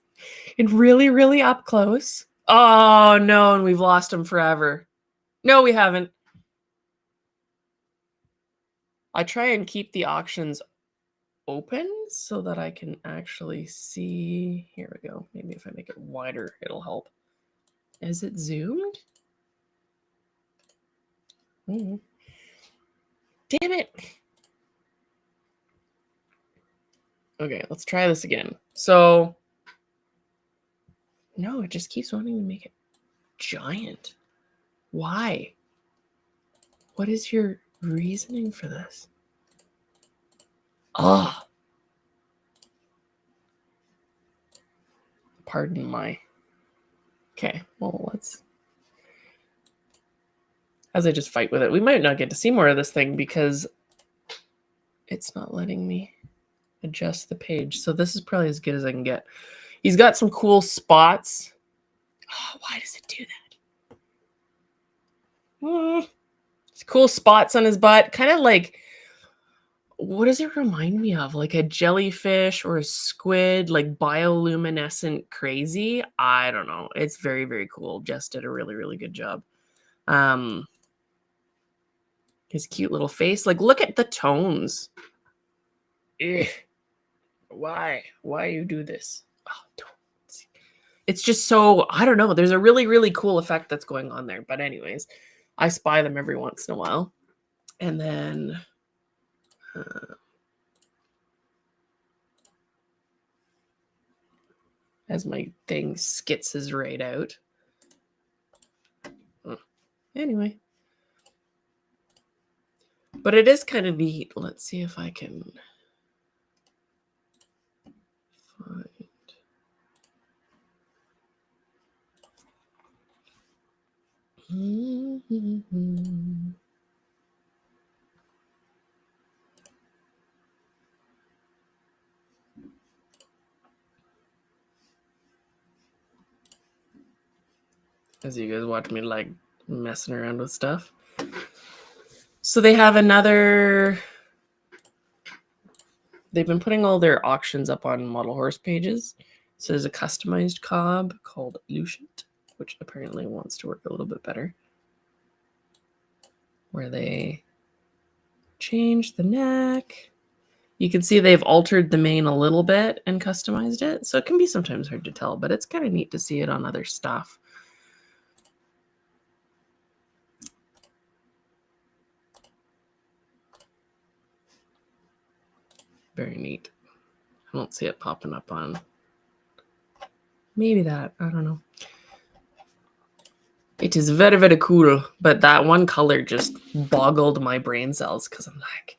And really, really up close. Oh, no, and we've lost him forever. No, we haven't. I try and keep the auctions open so that I can actually see. Here we go. Maybe if I make it wider, it'll help. Is it zoomed? Damn it. Okay, let's try this again. So, no, it just keeps wanting to make it giant. Why? What is your reasoning for this? Oh. Pardon my. Okay, well, let's. As I just fight with it, we might not get to see more of this thing because it's not letting me adjust the page. So this is probably as good as I can get. He's got some cool spots. Oh, why does it do that? Cool spots on his butt. Kind of like, what does it remind me of? Like a jellyfish or a squid, like bioluminescent crazy. I don't know. It's very, very cool. Jess did a really, really good job. His cute little face. Like, look at the tones. Ugh. Why you do this? Oh, don't. It's just so, I don't know. There's a really, really cool effect that's going on there. But anyways, I spy them every once in a while. And then as my thing skitzes right out. Anyway. But it is kind of neat. Let's see if I can find. As you guys watch me like messing around with stuff. So they have another. They've been putting all their auctions up on model horse pages. So there's a customized cob called Lucient. which apparently wants to work a little bit better, where they change the neck. You can see they've altered the mane a little bit and customized it. So it can be sometimes hard to tell, but it's kind of neat to see it on other stuff. Very neat. I don't see it popping up on maybe that. I don't know. It is very, very cool. But that one color just boggled my brain cells because I'm like,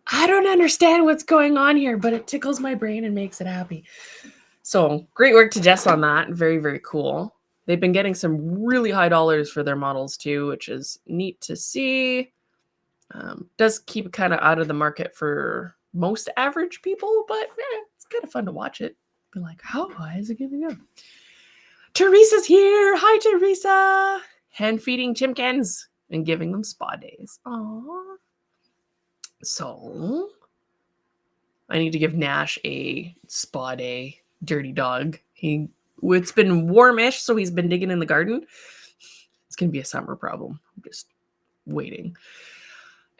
I don't understand what's going on here, but it tickles my brain and makes it happy. So great work to Jess on that. Very, very cool. They've been getting some really high dollars for their models too, which is neat to see. Does keep it kind of out of the market for most average people, but it's kind of fun to watch it. Be like, how high is it going to go? Teresa's here. Hi, Teresa. Hand feeding chimkins and giving them spa days. Aww. So I need to give Nash a spa day. Dirty dog. It's been warmish, so he's been digging in the garden. It's going to be a summer problem. I'm just waiting.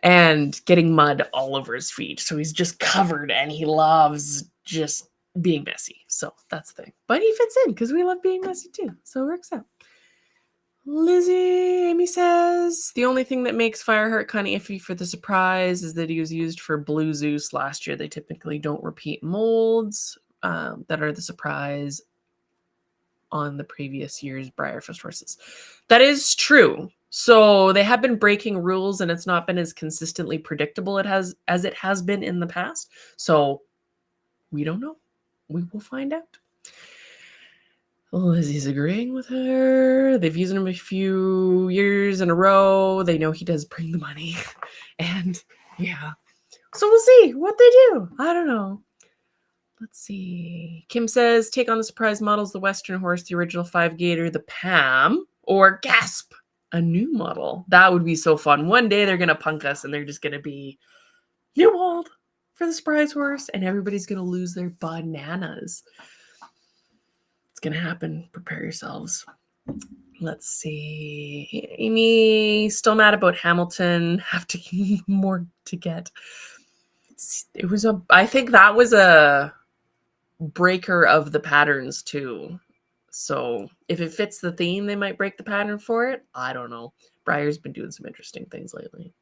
And getting mud all over his feet. So he's just covered and he loves just being messy. So that's the thing. But he fits in because we love being messy too. So it works out. Lizzie, Amy says, the only thing that makes Fireheart kind of iffy for the surprise is that he was used for Blue Zeus last year. They typically don't repeat molds that are the surprise on the previous year's Briarfest horses. That is true. So they have been breaking rules and it's not been as consistently predictable as it has been in the past. So we don't know. We will find out. Lizzie's agreeing with her. They've used him a few years in a row. They know he does bring the money. And yeah. So we'll see what they do. I don't know. Let's see. Kim says, take on the surprise models, the Western horse, the original 5 Gator, the Pam, or gasp, a new model. That would be so fun. One day they're going to punk us and they're just going to be new mold for the surprise horse and everybody's going to lose their bananas. It's going to happen. Prepare yourselves. Let's see. Amy, still mad about Hamilton. Have to more to get. I think that was a breaker of the patterns too. So if it fits the theme, they might break the pattern for it. I don't know. Briar's been doing some interesting things lately.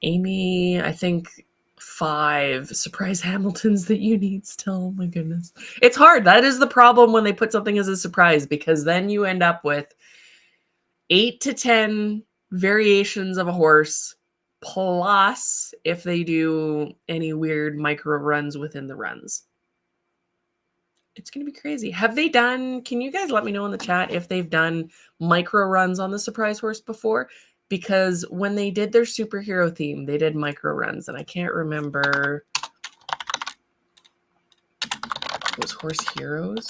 Amy, I think 5 surprise Hamiltons that you need still. Oh my goodness. It's hard. That is the problem when they put something as a surprise, because then you end up with 8 to 10 variations of a horse, plus if they do any weird micro runs within the runs. It's going to be crazy. Have they done, can you guys let me know in the chat if they've done micro runs on the surprise horse before? Because when they did their superhero theme, they did micro runs, and I can't remember. Was Horse Heroes?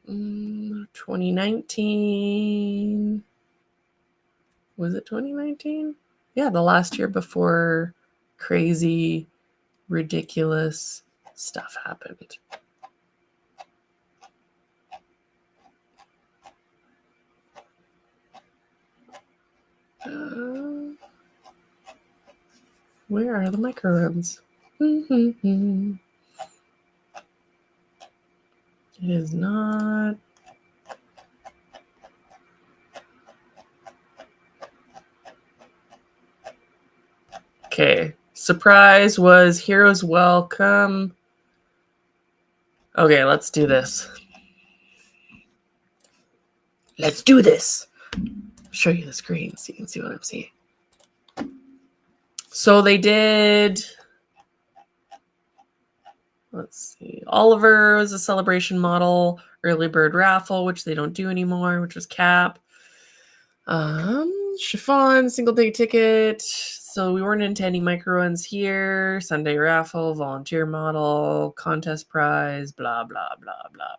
2019. Was it 2019? Yeah, the last year before crazy, ridiculous stuff happened. Where are the micro runs? It is not. Okay. Surprise was Heroes Welcome. Okay, let's do this. Let's do this. I'll show you the screen so you can see what I'm seeing. So they did. Let's see. Oliver was a celebration model. Early bird raffle, which they don't do anymore, which was Cap. Chiffon, single day ticket. So we weren't into any micro runs here. Sunday raffle, volunteer model, contest prize, blah, blah, blah, blah,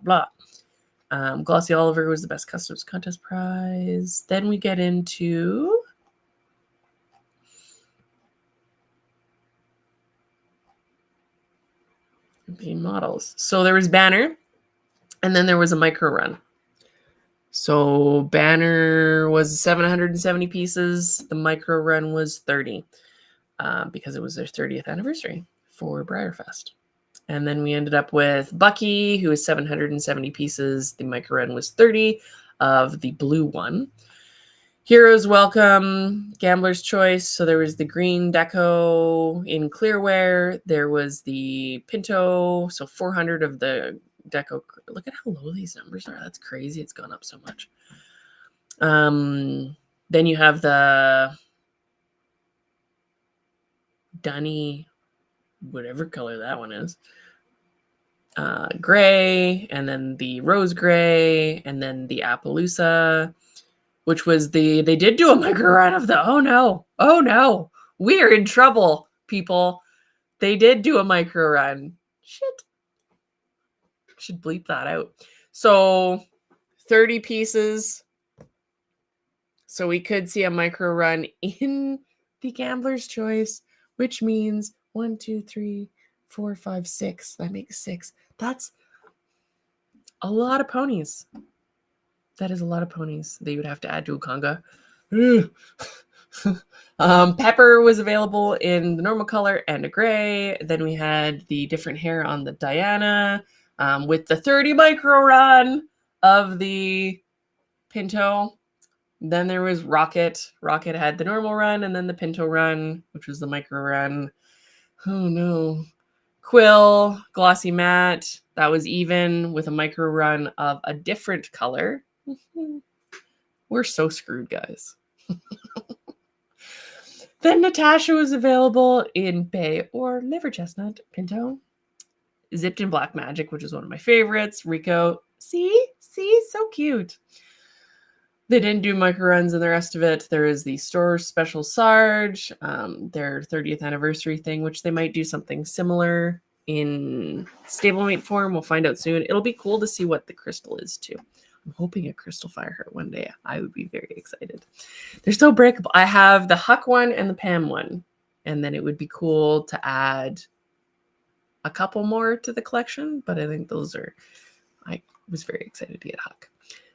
blah. Glossy Oliver was the best customs contest prize. Then we get into campaign models. So there was Banner, and then there was a micro run. So Banner was 770 pieces. The micro run was 30 because it was their 30th anniversary for Briarfest. And then we ended up with Bucky, who was 770 pieces. The micro run was 30 of the blue one. Heroes Welcome, Gambler's Choice. So there was the green deco in clearware. There was the Pinto. So 400 of the deco. Look at how low these numbers are. That's crazy. It's gone up so much. Then you have the Dunny, whatever color that one is. Gray, and then the rose gray, and then the Appaloosa, which was they did do a micro run of the, oh no, we're in trouble, people. They did do a micro run. Shit. Should bleep that out. So 30 pieces. So we could see a micro run in the Gambler's Choice, which means 1, 2, 3, 4, 5, 6. That makes 6. That's a lot of ponies. That is a lot of ponies that you would have to add to a conga. Pepper was available in the normal color and a gray. Then we had the different hair on the Diana with the 30 micro run of the Pinto. Then there was Rocket. Rocket had the normal run and then the Pinto run, which was the micro run. Oh no. Quill, Glossy Matte. That was even with a micro run of a different color. We're so screwed, guys. Then Natasha was available in Bay or Liver Chestnut, Pinto. Zipped in Black Magic, which is one of my favorites. Rico. See, so cute. They didn't do micro runs and the rest of it. There is the store special Sarge, their 30th anniversary thing, which they might do something similar in stablemate form. We'll find out soon. It'll be cool to see what the crystal is too. I'm hoping a crystal Fireheart one day. I would be very excited. They're so breakable. I have the Huck one and the Pam one. And then it would be cool to add a couple more to the collection. But I think those are... I was very excited to get Huck.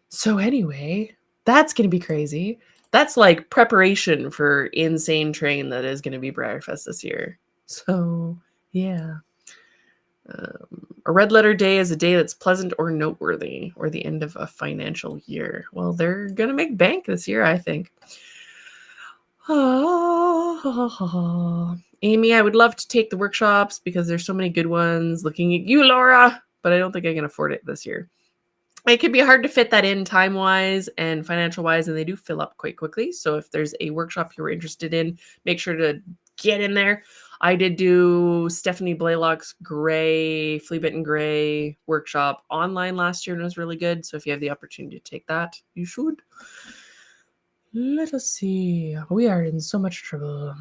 So anyway, that's going to be crazy. That's like preparation for insane train that is going to be Briarfest this year. So yeah. A red letter day is a day that's pleasant or noteworthy, or the end of a financial year. Well, they're going to make bank this year, I think. Amy, I would love to take the workshops because there's so many good ones. Looking at you, Laura, but I don't think I can afford it this year. It could be hard to fit that in time-wise and financial-wise, and they do fill up quite quickly. So if there's a workshop you're interested in, make sure to get in there. I did do Stephanie Blaylock's Gray, Flea Bitten Gray workshop online last year, and it was really good. So if you have the opportunity to take that, you should. Let us see. We are in so much trouble.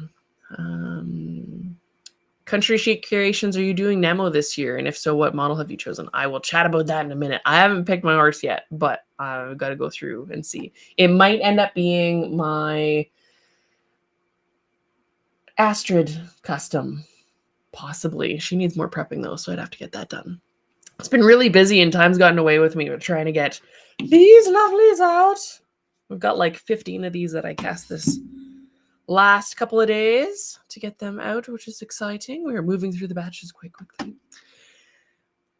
Country Chic Creations, are you doing Nemo this year? And if so, what model have you chosen? I will chat about that in a minute. I haven't picked my horse yet, but I've got to go through and see. It might end up being my Astrid custom, possibly. She needs more prepping though, so I'd have to get that done. It's been really busy and time's gotten away with me with trying to get these lovelies out. We've got like 15 of these that I cast this last couple of days to get them out, which is exciting. We are moving through the batches quite quickly.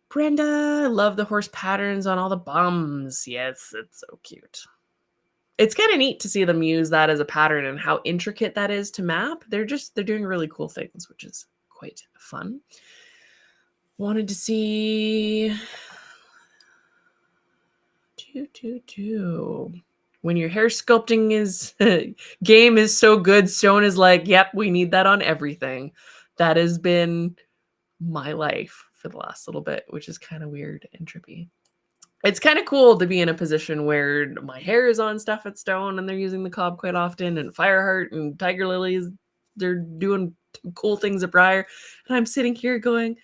Brenda, I love the horse patterns on all the bums. Yes, it's so cute. It's kind of neat to see them use that as a pattern and how intricate that is to map. They're doing really cool things, which is quite fun. Wanted to see when your hair sculpting is game is so good, Stone is like, yep, we need that on everything. That has been my life for the last little bit, which is kind of weird and trippy. It's kind of cool to be in a position where my hair is on stuff at Stone and they're using the cob quite often, and Fireheart and Tiger Lilies, they're doing cool things at Briar. And I'm sitting here going,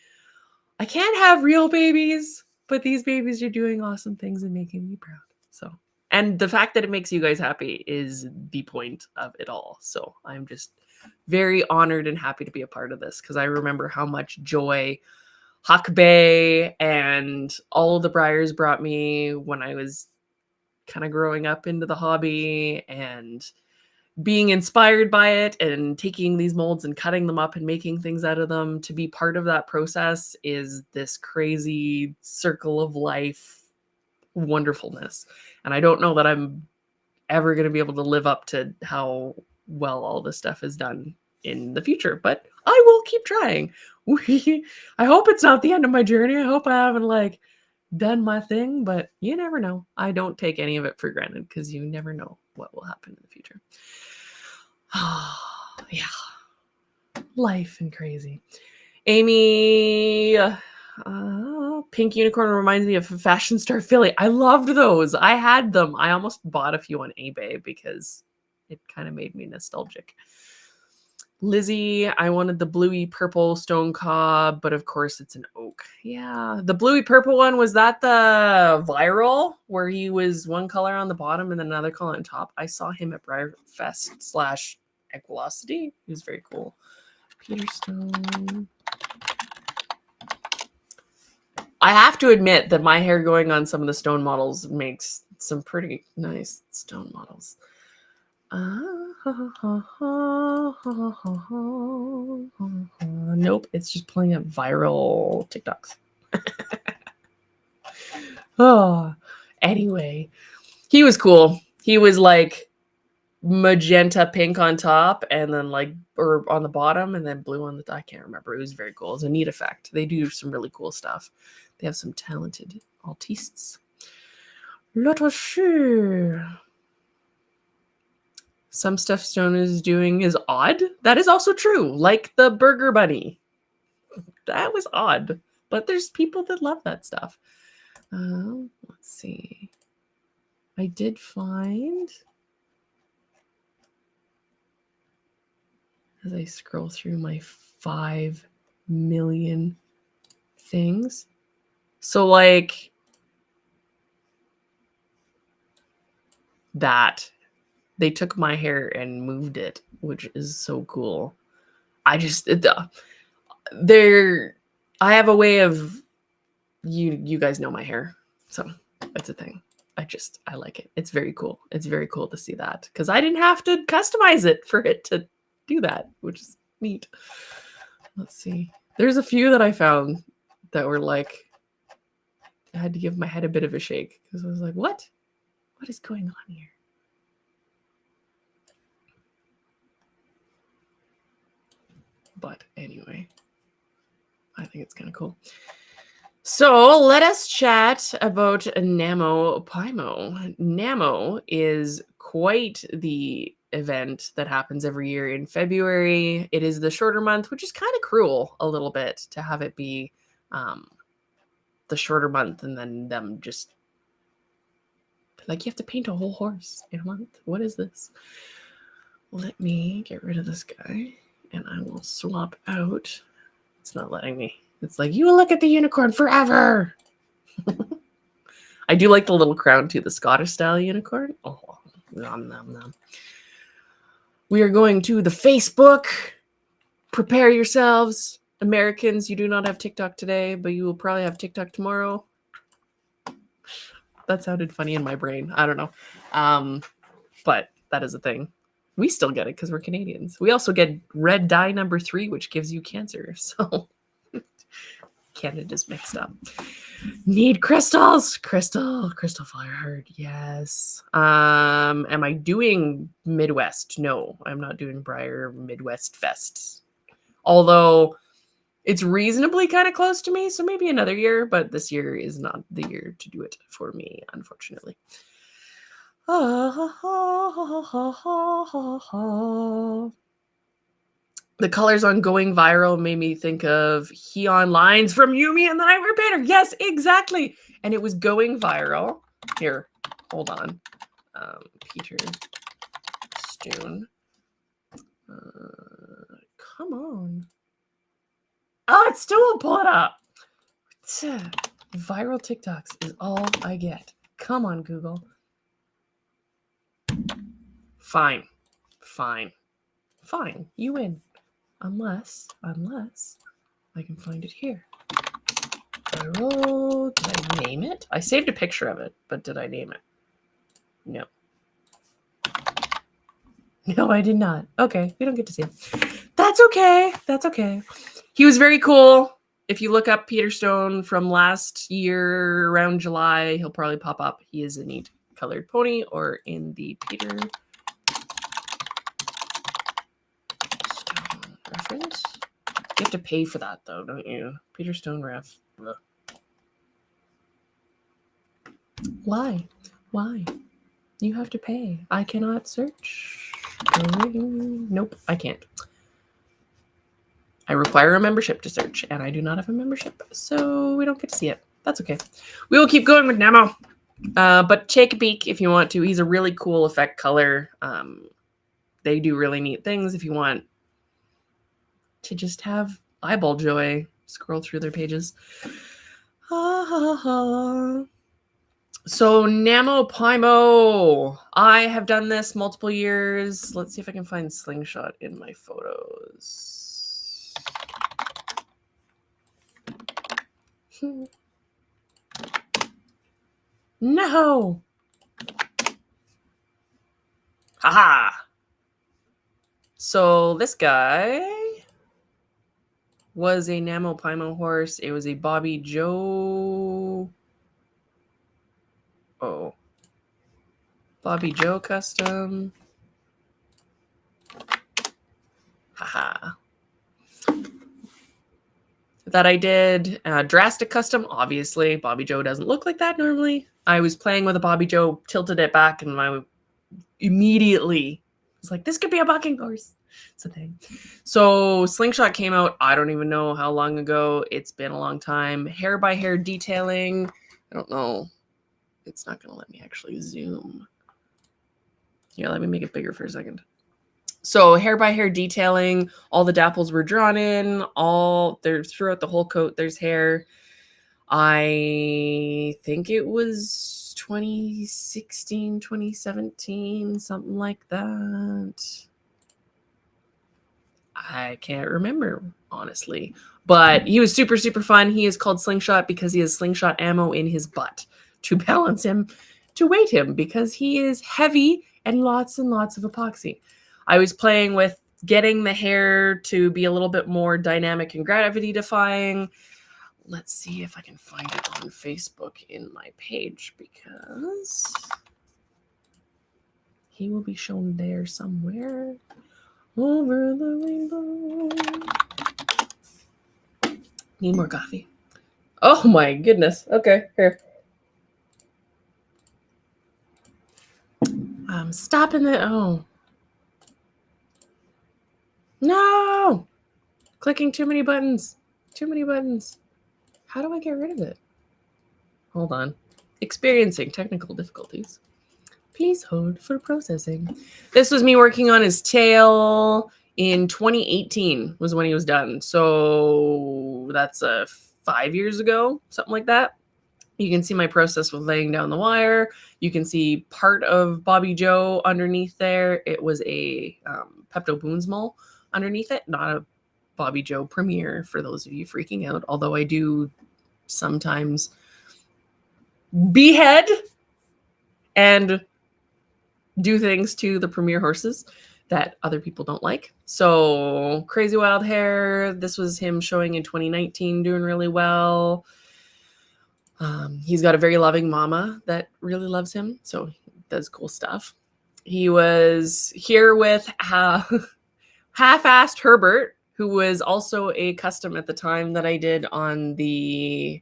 I can't have real babies, but these babies are doing awesome things and making me proud. So, and the fact that it makes you guys happy is the point of it all. So I'm just very honored and happy to be a part of this because I remember how much joy Huck Bay and all of the Briars brought me when I was kind of growing up into the hobby and being inspired by it and taking these molds and cutting them up and making things out of them. To be part of that process is this crazy circle of life wonderfulness. And I don't know that I'm ever going to be able to live up to how well all this stuff is done in the future, but I will keep trying. I hope it's not the end of my journey. I hope I haven't like done my thing, but you never know. I don't take any of it for granted because you never know what will happen in the future. Yeah, life and crazy. Amy, Pink Unicorn reminds me of Fashion Star Philly. I loved those. I had them. I almost bought a few on eBay because it kind of made me nostalgic. Lizzie, I wanted the bluey purple stone cob, but of course it's an oak. Yeah, the bluey purple one, was that the viral where he was one color on the bottom and then another color on top? I saw him at Briarfest / Equilocity. He was very cool. Peter Stone. I have to admit that my hair going on some of the stone models makes some pretty nice stone models. Nope, it's just playing up viral TikToks. Oh, anyway, he was cool. He was like magenta pink on top and then like, or on the bottom and then blue on the, I can't remember. It was very cool. It was a neat effect. They do some really cool stuff. They have some talented artists. Let us see. Some stuff Stone is doing is odd. That is also true. Like the Burger Bunny. That was odd. But there's people that love that stuff. Let's see. I did find, as I scroll through my 5 million things. So like that. They took my hair and moved it, which is so cool. I just, I have a way of, you guys know my hair. So that's a thing. I like it. It's very cool. It's very cool to see that because I didn't have to customize it for it to do that, which is neat. Let's see. There's a few that I found that were like, I had to give my head a bit of a shake because I was like, what? What is going on here? But anyway, I think it's kind of cool. So let us chat about NaMoPyMo. NaMo is quite the event that happens every year in February. It is the shorter month, which is kind of cruel a little bit to have it be the shorter month and then them just like, you have to paint a whole horse in a month. What is this? Let me get rid of this guy and I will swap out. It's not letting me. It's like, you will look at the unicorn forever. I do like the little crown too, the Scottish style unicorn. Oh, nom, nom, nom. We are going to the Facebook. Prepare yourselves. Americans, you do not have TikTok today, but you will probably have TikTok tomorrow. That sounded funny in my brain. I don't know. But that is a thing. We still get it because we're Canadians. We also get red dye number 3, which gives you cancer. So Canada's mixed up. Need crystals. Crystal fire heart. Yes. Am I doing Midwest? No, I'm not doing Briar Midwest Fest. Although it's reasonably kind of close to me, so maybe another year, but this year is not the year to do it for me, unfortunately. The colors on Going Viral made me think of Heon Lines from Yumi and the Nightmare Painter. Yes, exactly. And it was going viral. Here, hold on. Peter Stone. Come on. Oh, it still won't pull it up. Viral TikToks is all I get. Come on, Google. Fine. You win. Unless I can find it here. Spiral. Did I name it? I saved a picture of it, but did I name it? No. No, I did not. Okay, we don't get to see him. That's okay. That's okay. He was very cool. If you look up Peter Stone from last year around July, he'll probably pop up. He is a neat colored pony, or in the Peter Stone reference. You have to pay for that, though, don't you? Peter Stone ref. Ugh. Why? Why? You have to pay. I cannot search. Nope, I can't. I require a membership to search, and I do not have a membership, so we don't get to see it. That's okay. We will keep going with Nemo. But take a peek if you want to. He's a really cool effect color. They do really neat things if you want to just have eyeball joy. Scroll through their pages. So NaMoPymo. I have done this multiple years. Let's see if I can find Slingshot in my photos. No. Haha. So this guy was a NaMoPymo horse. It was a Bobby Joe. Oh. Bobby Joe custom. Haha. That I did. Drastic custom, obviously. Bobby Joe doesn't look like that normally. I was playing with a Bobby Joe, tilted it back, and I immediately was like, this could be a bucking horse. It's a thing. So Slingshot came out, I don't even know how long ago. It's been a long time. Hair by hair detailing. I don't know. It's not going to let me actually zoom. Here, let me make it bigger for a second. So hair by hair detailing, all the dapples were drawn in, there's throughout the whole coat, there's hair. I think it was 2016, 2017, something like that. I can't remember, honestly. But he was super, super fun. He is called Slingshot because he has slingshot ammo in his butt to balance him, to weight him, because he is heavy and lots of epoxy. I was playing with getting the hair to be a little bit more dynamic and gravity defying. Let's see if I can find it on Facebook in my page, because he will be shown there somewhere. Over the rainbow. Need more coffee. Oh my goodness. Okay, here. I'm stopping it. Oh. No! Clicking too many buttons. Too many buttons. How do I get rid of it? Hold on. Experiencing technical difficulties. Please hold for processing. This was me working on his tail in 2018 was when he was done. So that's 5 years ago, something like that. You can see my process with laying down the wire. You can see part of Bobby Joe underneath there. It was a Pepto-Bismol mole underneath it, not a Bobby Joe Premier for those of you freaking out, although I do sometimes behead and do things to the Premier horses that other people don't like. So Crazy Wild Hair, this was him showing in 2019, doing really well. He's got a very loving mama that really loves him, so he does cool stuff. He was here with half-assed Herbert, who was also a custom at the time that I did on the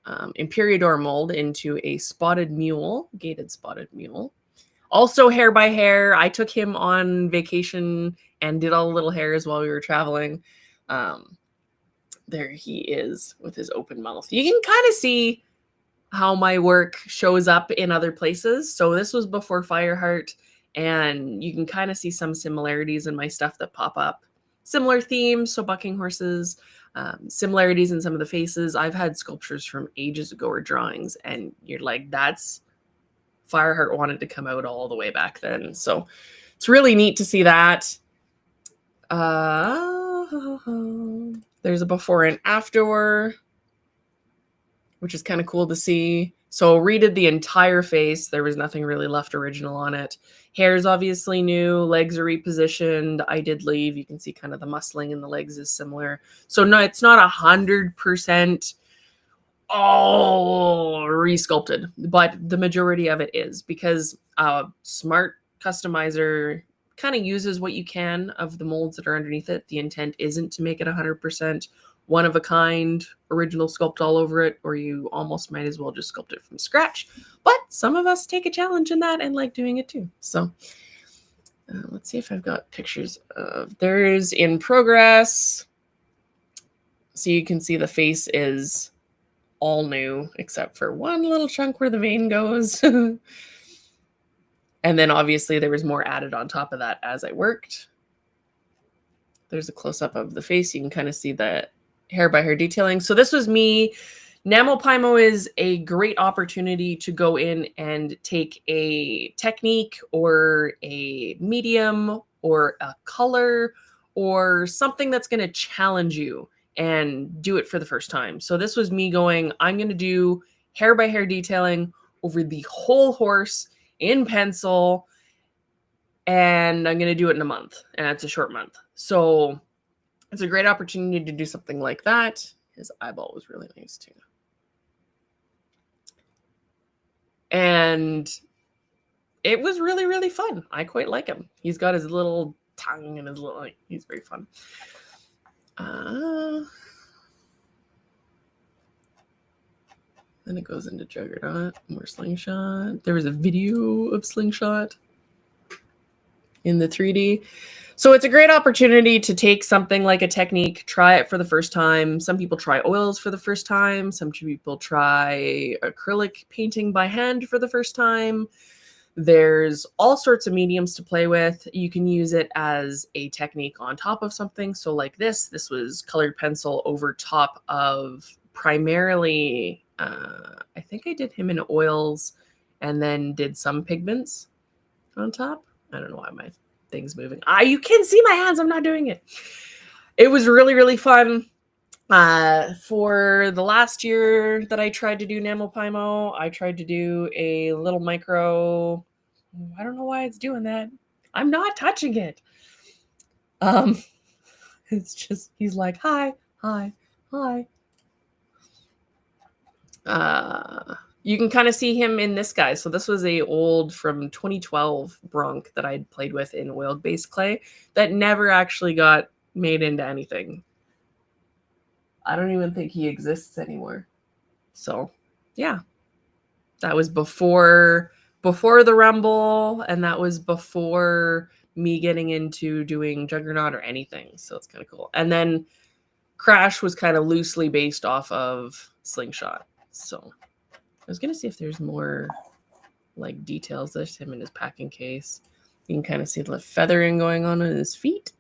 Imperiador mold into a spotted mule, gated spotted mule. Also hair by hair. I took him on vacation and did all the little hairs while we were traveling. There he is with his open mouth. You can kind of see how my work shows up in other places. So this was before Fireheart, and you can kind of see some similarities in my stuff that pop up. Similar themes, so bucking horses, similarities in some of the faces. I've had sculptures from ages ago or drawings, and you're like, that's Fireheart wanted to come out all the way back then. So it's really neat to see that. There's a before and after. which is kind of cool to see. So redid the entire face. There was nothing really left original on it. Hair's obviously new. Legs are repositioned. I did leave. You can see kind of the muscling in the legs is similar. So no, it's not 100% all resculpted, but the majority of it is, because a smart customizer kind of uses what you can of the molds that are underneath it. The intent isn't to make it 100% one of a kind original sculpt all over it, or you almost might as well just sculpt it from scratch. But some of us take a challenge in that and like doing it too. So let's see if I've got pictures of there's in progress. So you can see the face is all new except for one little chunk where the vein goes. And then obviously there was more added on top of that as I worked. There's a close-up of the face. You can kind of see the hair by hair detailing. So this was me. NamoPymo is a great opportunity to go in and take a technique or a medium or a color or something that's going to challenge you and do it for the first time. So this was me going, I'm going to do hair by hair detailing over the whole horse in pencil, and I'm going to do it in a month, and it's a short month. So it's a great opportunity to do something like that. His eyeball was really nice too. And it was really, really fun. I quite like him. He's got his little tongue and his little, like, he's very fun. Then it goes into Juggernaut, more Slingshot. There was a video of Slingshot in the 3D. So it's a great opportunity to take something like a technique, try it for the first time. Some people try oils for the first time. Some people try acrylic painting by hand for the first time. There's all sorts of mediums to play with. You can use it as a technique on top of something. So like this was colored pencil over top of primarily, I think I did him in oils and then did some pigments on top. I don't know why my thing's moving. You can see my hands. I'm not doing it. It was really, really fun. For the last year that I tried to do NamoPymo, I tried to do a little micro. I don't know why it's doing that. I'm not touching it. It's just, he's like, hi, hi, hi. You can kind of see him in this guy. So this was a old from 2012 Bronc that I'd played with in oil-based clay that never actually got made into anything. I don't even think he exists anymore. So yeah, that was before the Rumble, and that was before me getting into doing Juggernaut or anything. So it's kind of cool. And then Crash was kind of loosely based off of Slingshot. So I was going to see if there's more like details. There's him in his packing case. You can kind of see the feathering going on in his feet.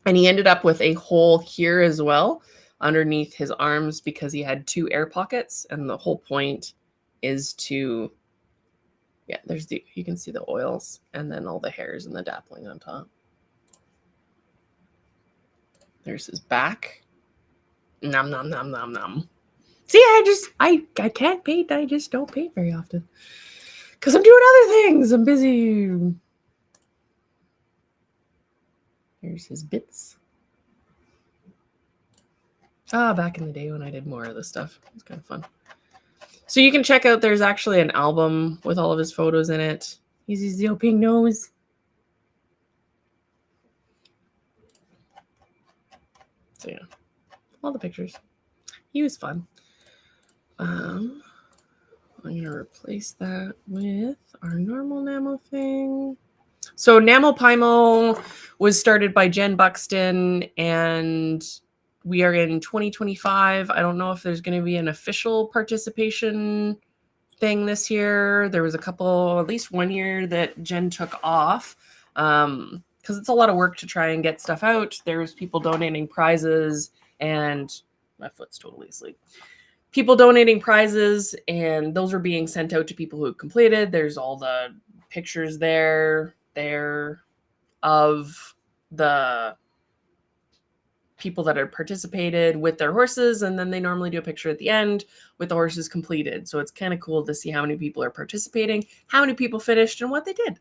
And he ended up with a hole here as well underneath his arms because he had 2 air pockets. And the whole point is to, yeah, you can see the oils and then all the hairs and the dappling on top. There's his back. Nom, nom, nom, nom, nom. See, I can't paint. I just don't paint very often because I'm doing other things. I'm busy. Here's his bits. Back in the day when I did more of this stuff. It was kind of fun. So you can check out, there's actually an album with all of his photos in it. He's his little pink nose. So yeah, all the pictures. He was fun. I'm going to replace that with our normal Namo thing. So NamoPymo was started by Jen Buxton, and we are in 2025. I don't know if there's going to be an official participation thing this year. There was a couple, at least one year that Jen took off because it's a lot of work to try and get stuff out. There was people donating prizes, and my foot's totally asleep. People donating prizes, and those are being sent out to people who have completed. There's all the pictures there of the people that had participated with their horses, and then they normally do a picture at the end with the horses completed. So it's kind of cool to see how many people are participating, how many people finished, and what they did.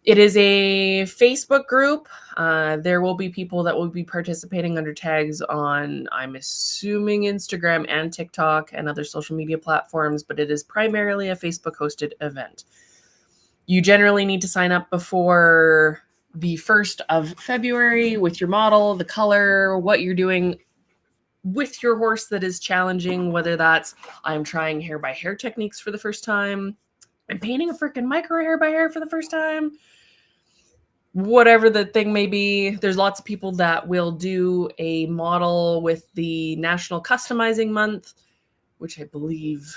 It is a Facebook group. There will be people that will be participating under tags on, I'm assuming, Instagram and TikTok and other social media platforms, but it is primarily a Facebook hosted event. You generally need to sign up before the 1st of February with your model, the color, what you're doing with your horse that is challenging, whether that's I'm trying hair by hair techniques for the first time, I'm painting a freaking micro hair by hair for the first time, whatever the thing may be. There's lots of people that will do a model with the National Customizing Month, which I believe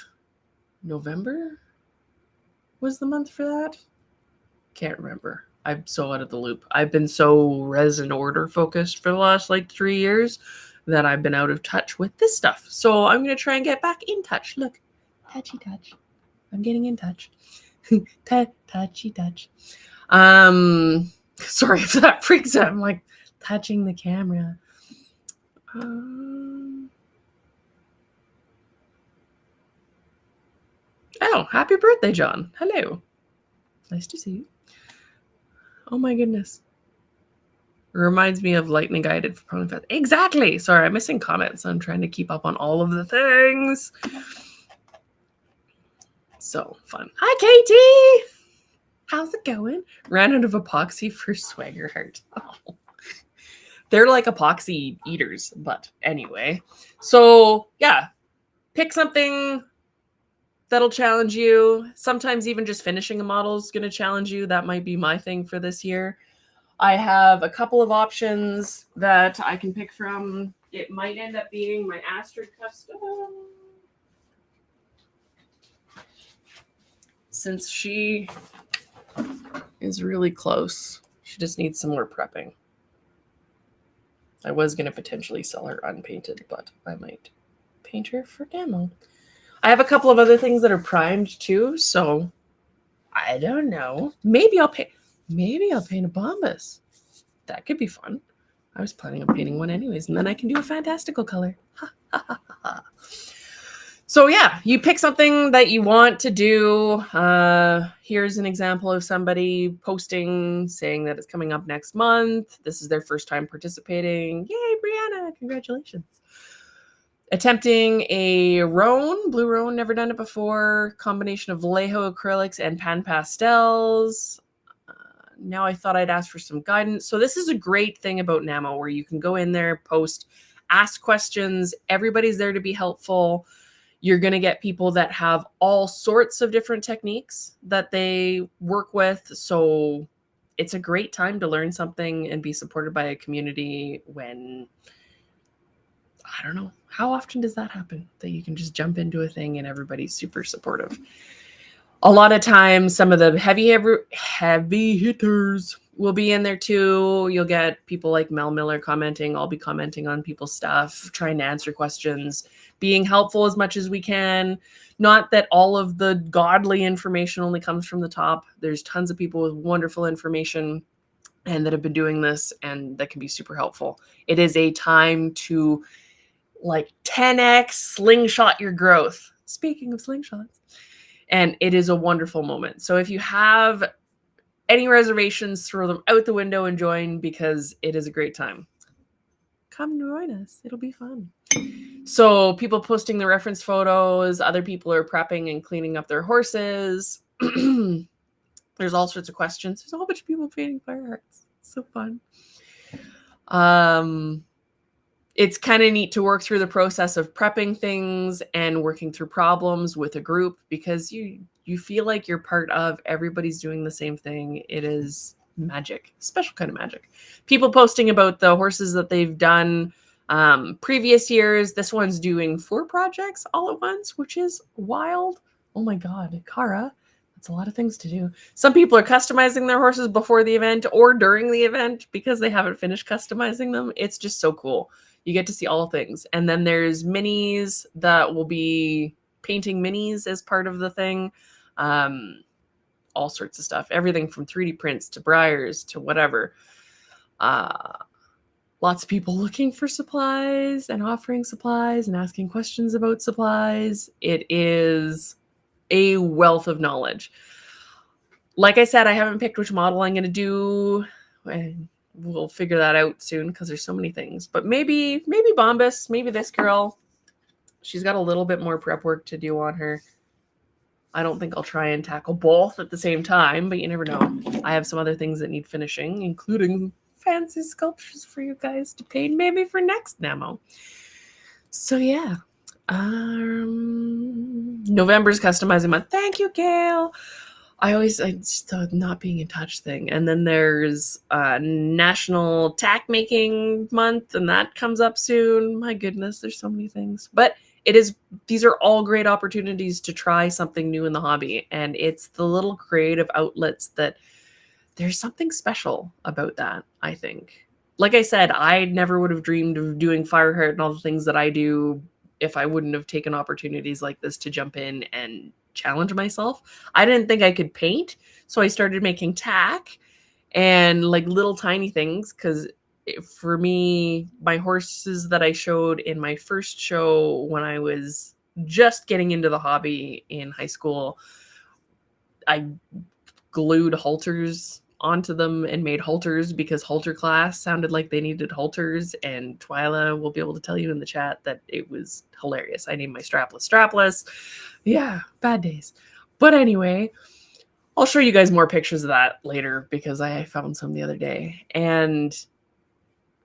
November was the month for that. Can't remember. I'm so out of the loop. I've been so resin order focused for the last 3 years that I've been out of touch with this stuff. So I'm going to try and get back in touch. Look, touchy touch. I'm getting in touch. Touchy touch. Sorry if that freaks out. I'm like touching the camera. Oh, happy birthday, John. Hello. Nice to see you. Oh my goodness. It reminds me of Lightning Guided for Pony Fest. Exactly. Sorry, I'm missing comments. I'm trying to keep up on all of the things. So fun. Hi, Katie. How's it going? Ran out of epoxy for Swagger Heart. Oh. They're like epoxy eaters, but anyway. So yeah, pick something that'll challenge you. Sometimes even just finishing a model is going to challenge you. That might be my thing for this year. I have a couple of options that I can pick from. It might end up being my Astrid Custom, since she is really close. She just needs some more prepping. I was going to potentially sell her unpainted, but I might paint her for demo. I have a couple of other things that are primed too, so I don't know. Maybe I'll paint a Bombas. That could be fun. I was planning on painting one anyways, and then I can do a fantastical color. So yeah, you pick something that you want to do. Here's an example of somebody posting saying that it's coming up next month. This is their first time participating. Yay, Brianna, congratulations. Attempting a roan, blue roan, never done it before. Combination of Vallejo acrylics and pan pastels. Now I thought I'd ask for some guidance. So this is a great thing about NAMO, where you can go in there, post, ask questions. Everybody's there to be helpful. You're going to get people that have all sorts of different techniques that they work with. So it's a great time to learn something and be supported by a community when, I don't know, how often does that happen that you can just jump into a thing and everybody's super supportive? A lot of times, some of the heavy hitters will be in there too. You'll get people like Mel Miller commenting. I'll be commenting on people's stuff, trying to answer questions, being helpful as much as we can. Not that all of the godly information only comes from the top. There's tons of people with wonderful information and that have been doing this and that can be super helpful. It is a time to 10x slingshot your growth. Speaking of slingshots. And it is a wonderful moment. So if you have any reservations, throw them out the window and join, because it is a great time. Come join us. It'll be fun. So people posting the reference photos, other people are prepping and cleaning up their horses. There's all sorts of questions. There's a whole bunch of people painting fire hearts. It's so fun. It's kind of neat to work through the process of prepping things and working through problems with a group, because you feel like you're part of, everybody's doing the same thing. It is magic, special kind of magic. People posting about the horses that they've done previous years. This one's doing 4 projects all at once, which is wild. Oh my God, Cara, that's a lot of things to do. Some people are customizing their horses before the event or during the event because they haven't finished customizing them. It's just so cool. You get to see all things. And then there's minis that will be painting minis as part of the thing. All sorts of stuff. Everything from 3D prints to Briars to whatever. Lots of people looking for supplies and offering supplies and asking questions about supplies. It is a wealth of knowledge. Like I said, I haven't picked which model I'm going to do. And we'll figure that out soon because there's so many things. But maybe Bombus, maybe this girl. She's got a little bit more prep work to do on her. I don't think I'll try and tackle both at the same time, but you never know. I have some other things that need finishing, including fancy sculptures for you guys to paint maybe for next Namo. So yeah. November's customizing month. Thank you, Gail. It's the not being in touch thing. And then there's National Tack Making Month, and that comes up soon. My goodness, there's so many things. But these are all great opportunities to try something new in the hobby. And it's the little creative outlets that there's something special about that, I think. Like I said, I never would have dreamed of doing Fireheart and all the things that I do if I wouldn't have taken opportunities like this to jump in and challenge myself. I didn't think I could paint, so I started making tack and like little tiny things, because for me, my horses that I showed in my first show when I was just getting into the hobby in high school, I glued halters onto them and made halters because halter class sounded like they needed halters, and Twyla will be able to tell you in the chat that it was hilarious. I named my strapless. Yeah, bad days. But anyway, I'll show you guys more pictures of that later because I found some the other day.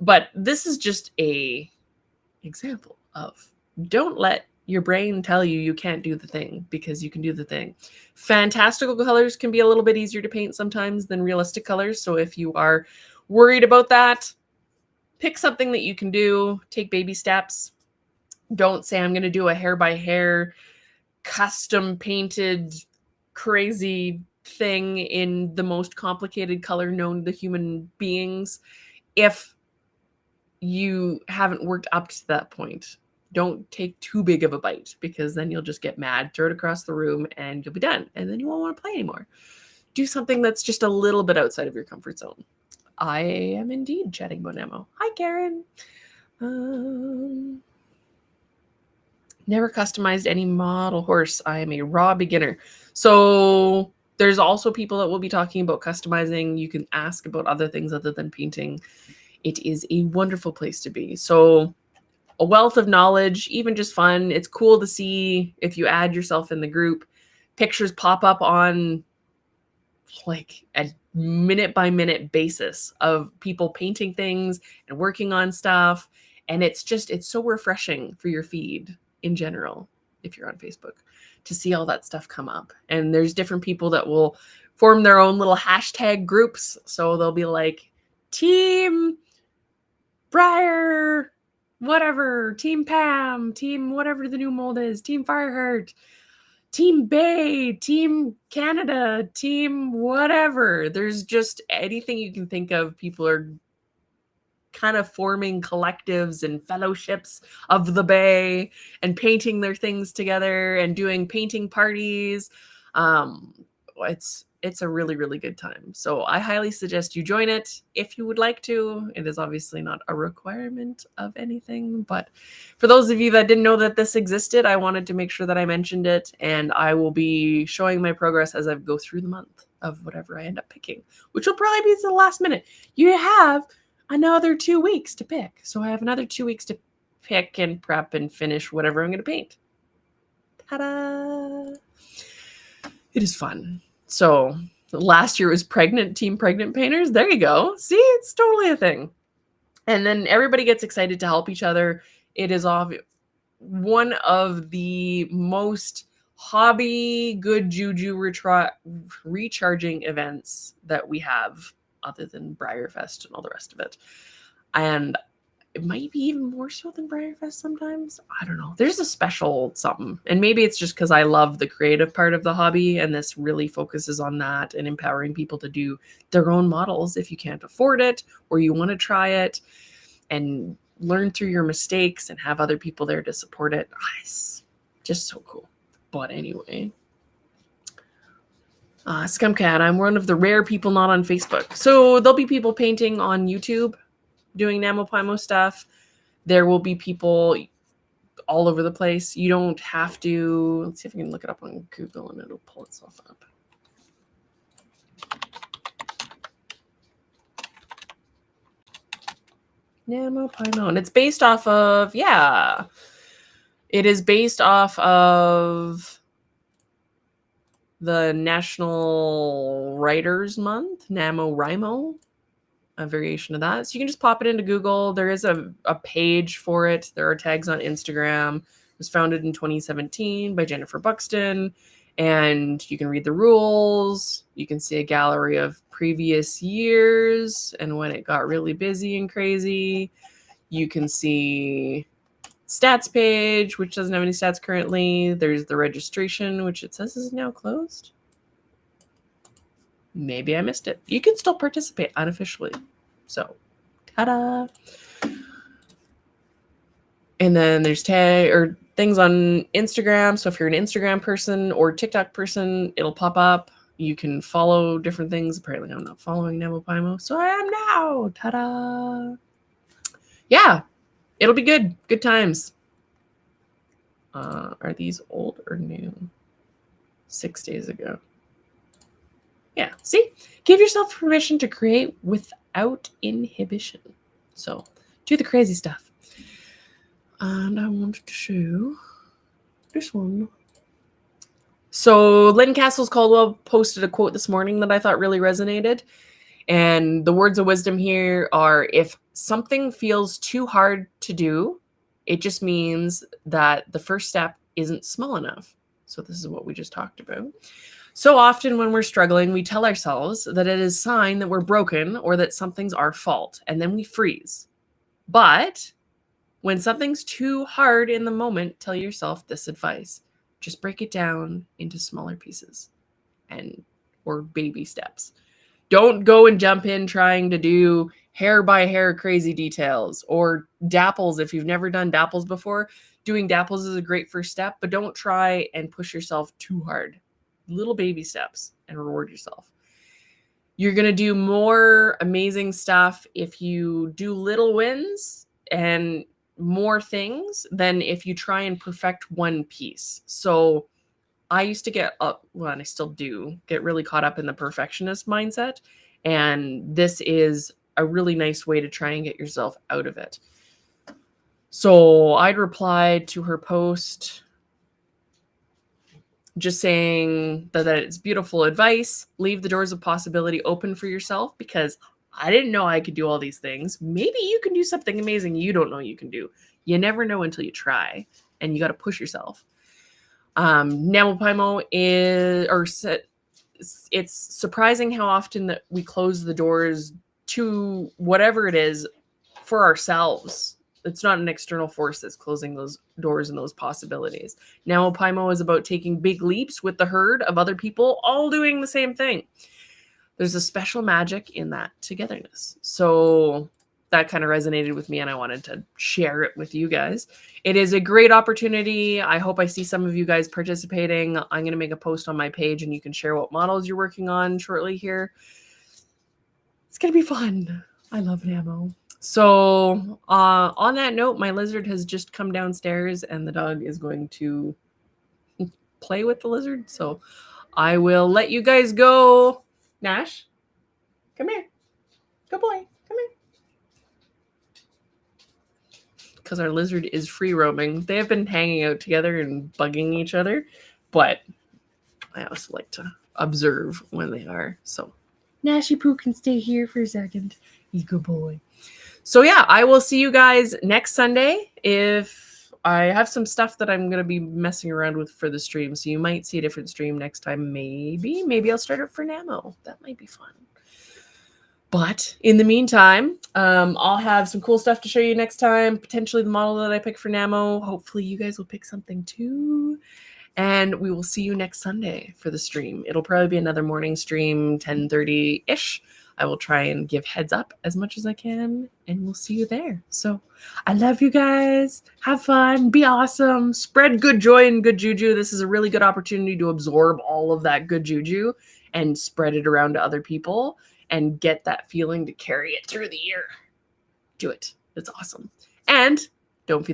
But this is just a example of don't let your brain tell you you can't do the thing, because you can do the thing. Fantastical colors can be a little bit easier to paint sometimes than realistic colors. So if you are worried about that, pick something that you can do. Take baby steps. Don't say I'm going to do a hair by hair, custom painted, crazy thing in the most complicated color known to human beings if you haven't worked up to that point. Don't take too big of a bite, because then you'll just get mad, throw it across the room, and you'll be done. And then you won't want to play anymore. Do something that's just a little bit outside of your comfort zone. I am indeed chatting about Nemo. Hi, Karen. Never customized any model horse. I am a raw beginner. So there's also people that will be talking about customizing. You can ask about other things other than painting. It is a wonderful place to be. So a wealth of knowledge, even just fun. It's cool to see if you add yourself in the group, pictures pop up on like a minute by minute basis of people painting things and working on stuff. And it's so refreshing for your feed in general, if you're on Facebook, to see all that stuff come up. And there's different people that will form their own little hashtag groups. So they'll be like, Team Briar, whatever, Team Pam, Team whatever the new mold is, Team Fireheart, Team Bay, Team Canada, Team whatever. There's just anything you can think of. People are kind of forming collectives and fellowships of the Bay and painting their things together and doing painting parties. It's a really, really good time. So I highly suggest you join it if you would like to. It is obviously not a requirement of anything, but for those of you that didn't know that this existed, I wanted to make sure that I mentioned it, and I will be showing my progress as I go through the month of whatever I end up picking, which will probably be to the last minute. You have another 2 weeks to pick. So I have another 2 weeks to pick and prep and finish whatever I'm going to paint. Ta-da! It is fun. So last year was Team Pregnant Painters. There you go. See, it's totally a thing. And then everybody gets excited to help each other. It is one of the most hobby, good juju recharging events that we have, other than Briarfest and all the rest of it. And it might be even more so than Briarfest sometimes. I don't know. There's a special something. And maybe it's just because I love the creative part of the hobby, and this really focuses on that and empowering people to do their own models if you can't afford it or you want to try it and learn through your mistakes and have other people there to support it. It's just so cool. But anyway, Scumcat, I'm one of the rare people not on Facebook. So there'll be people painting on YouTube doing NaMoPyMo stuff. There will be people all over the place. You don't have to. Let's see if I can look it up on Google and it'll pull itself up. NaMoPyMo. And it's based off of, it is based off of the National Writers Month, NaMoWriMo, a variation of that. So you can just pop it into Google. There is a page for it. There are tags on Instagram. It was founded in 2017 by Jennifer Buxton. And you can read the rules. You can see a gallery of previous years and when it got really busy and crazy. You can see stats page, which doesn't have any stats currently. There's the registration, which it says is now closed. Maybe I missed it. You can still participate unofficially. So, ta-da! And then there's things on Instagram. So if you're an Instagram person or TikTok person, it'll pop up. You can follow different things. Apparently, I'm not following NaMoPyMo, so I am now. Ta-da! Yeah, it'll be good. Good times. Are these old or new? 6 days ago. Yeah, see? Give yourself permission to create without inhibition. So, do the crazy stuff. And I wanted to show this one. So, Lynn Castles Caldwell posted a quote this morning that I thought really resonated. And the words of wisdom here are, if something feels too hard to do, it just means that the first step isn't small enough. So this is what we just talked about. So often when we're struggling, we tell ourselves that it is a sign that we're broken or that something's our fault, and then we freeze. But when something's too hard in the moment, tell yourself this advice. Just break it down into smaller pieces or baby steps. Don't go and jump in trying to do hair by hair crazy details or dapples. If you've never done dapples before, doing dapples is a great first step, but don't try and push yourself too hard. Little baby steps and reward yourself. You're going to do more amazing stuff if you do little wins and more things than if you try and perfect one piece. So I used to get up, well, and I still do, get really caught up in the perfectionist mindset. And this is a really nice way to try and get yourself out of it. So I'd replied to her post just saying that it's beautiful advice. Leave the doors of possibility open for yourself, because I didn't know I could do all these things. Maybe you can do something amazing you don't know you can do. You never know until you try, and you got to push yourself. NaMoPyMo it's surprising how often that we close the doors to whatever it is for ourselves. It's not an external force that's closing those doors and those possibilities. NaMoPyMo is about taking big leaps with the herd of other people all doing the same thing. There's a special magic in that togetherness. So that kind of resonated with me, and I wanted to share it with you guys. It is a great opportunity. I hope I see some of you guys participating. I'm going to make a post on my page, and you can share what models you're working on shortly here. It's going to be fun. I love Namo. So on that note, my lizard has just come downstairs, and the dog is going to play with the lizard. So I will let you guys go. Nash, come here. Good boy. Come here. Because our lizard is free roaming. They have been hanging out together and bugging each other, but I also like to observe when they are. So Nashy Poo can stay here for a second. He's a good boy. So yeah, I will see you guys next Sunday. If I have some stuff that I'm going to be messing around with for the stream, so you might see a different stream next time. Maybe I'll start it for Namo. That might be fun. But in the meantime, I'll have some cool stuff to show you next time. Potentially the model that I pick for Namo. Hopefully you guys will pick something too. And we will see you next Sunday for the stream. It'll probably be another morning stream, 10:30-ish. I will try and give heads up as much as I can, and we'll see you there. So I love you guys. Have fun. Be awesome. Spread good joy and good juju. This is a really good opportunity to absorb all of that good juju and spread it around to other people and get that feeling to carry it through the year. do it. It's awesome. And don't feed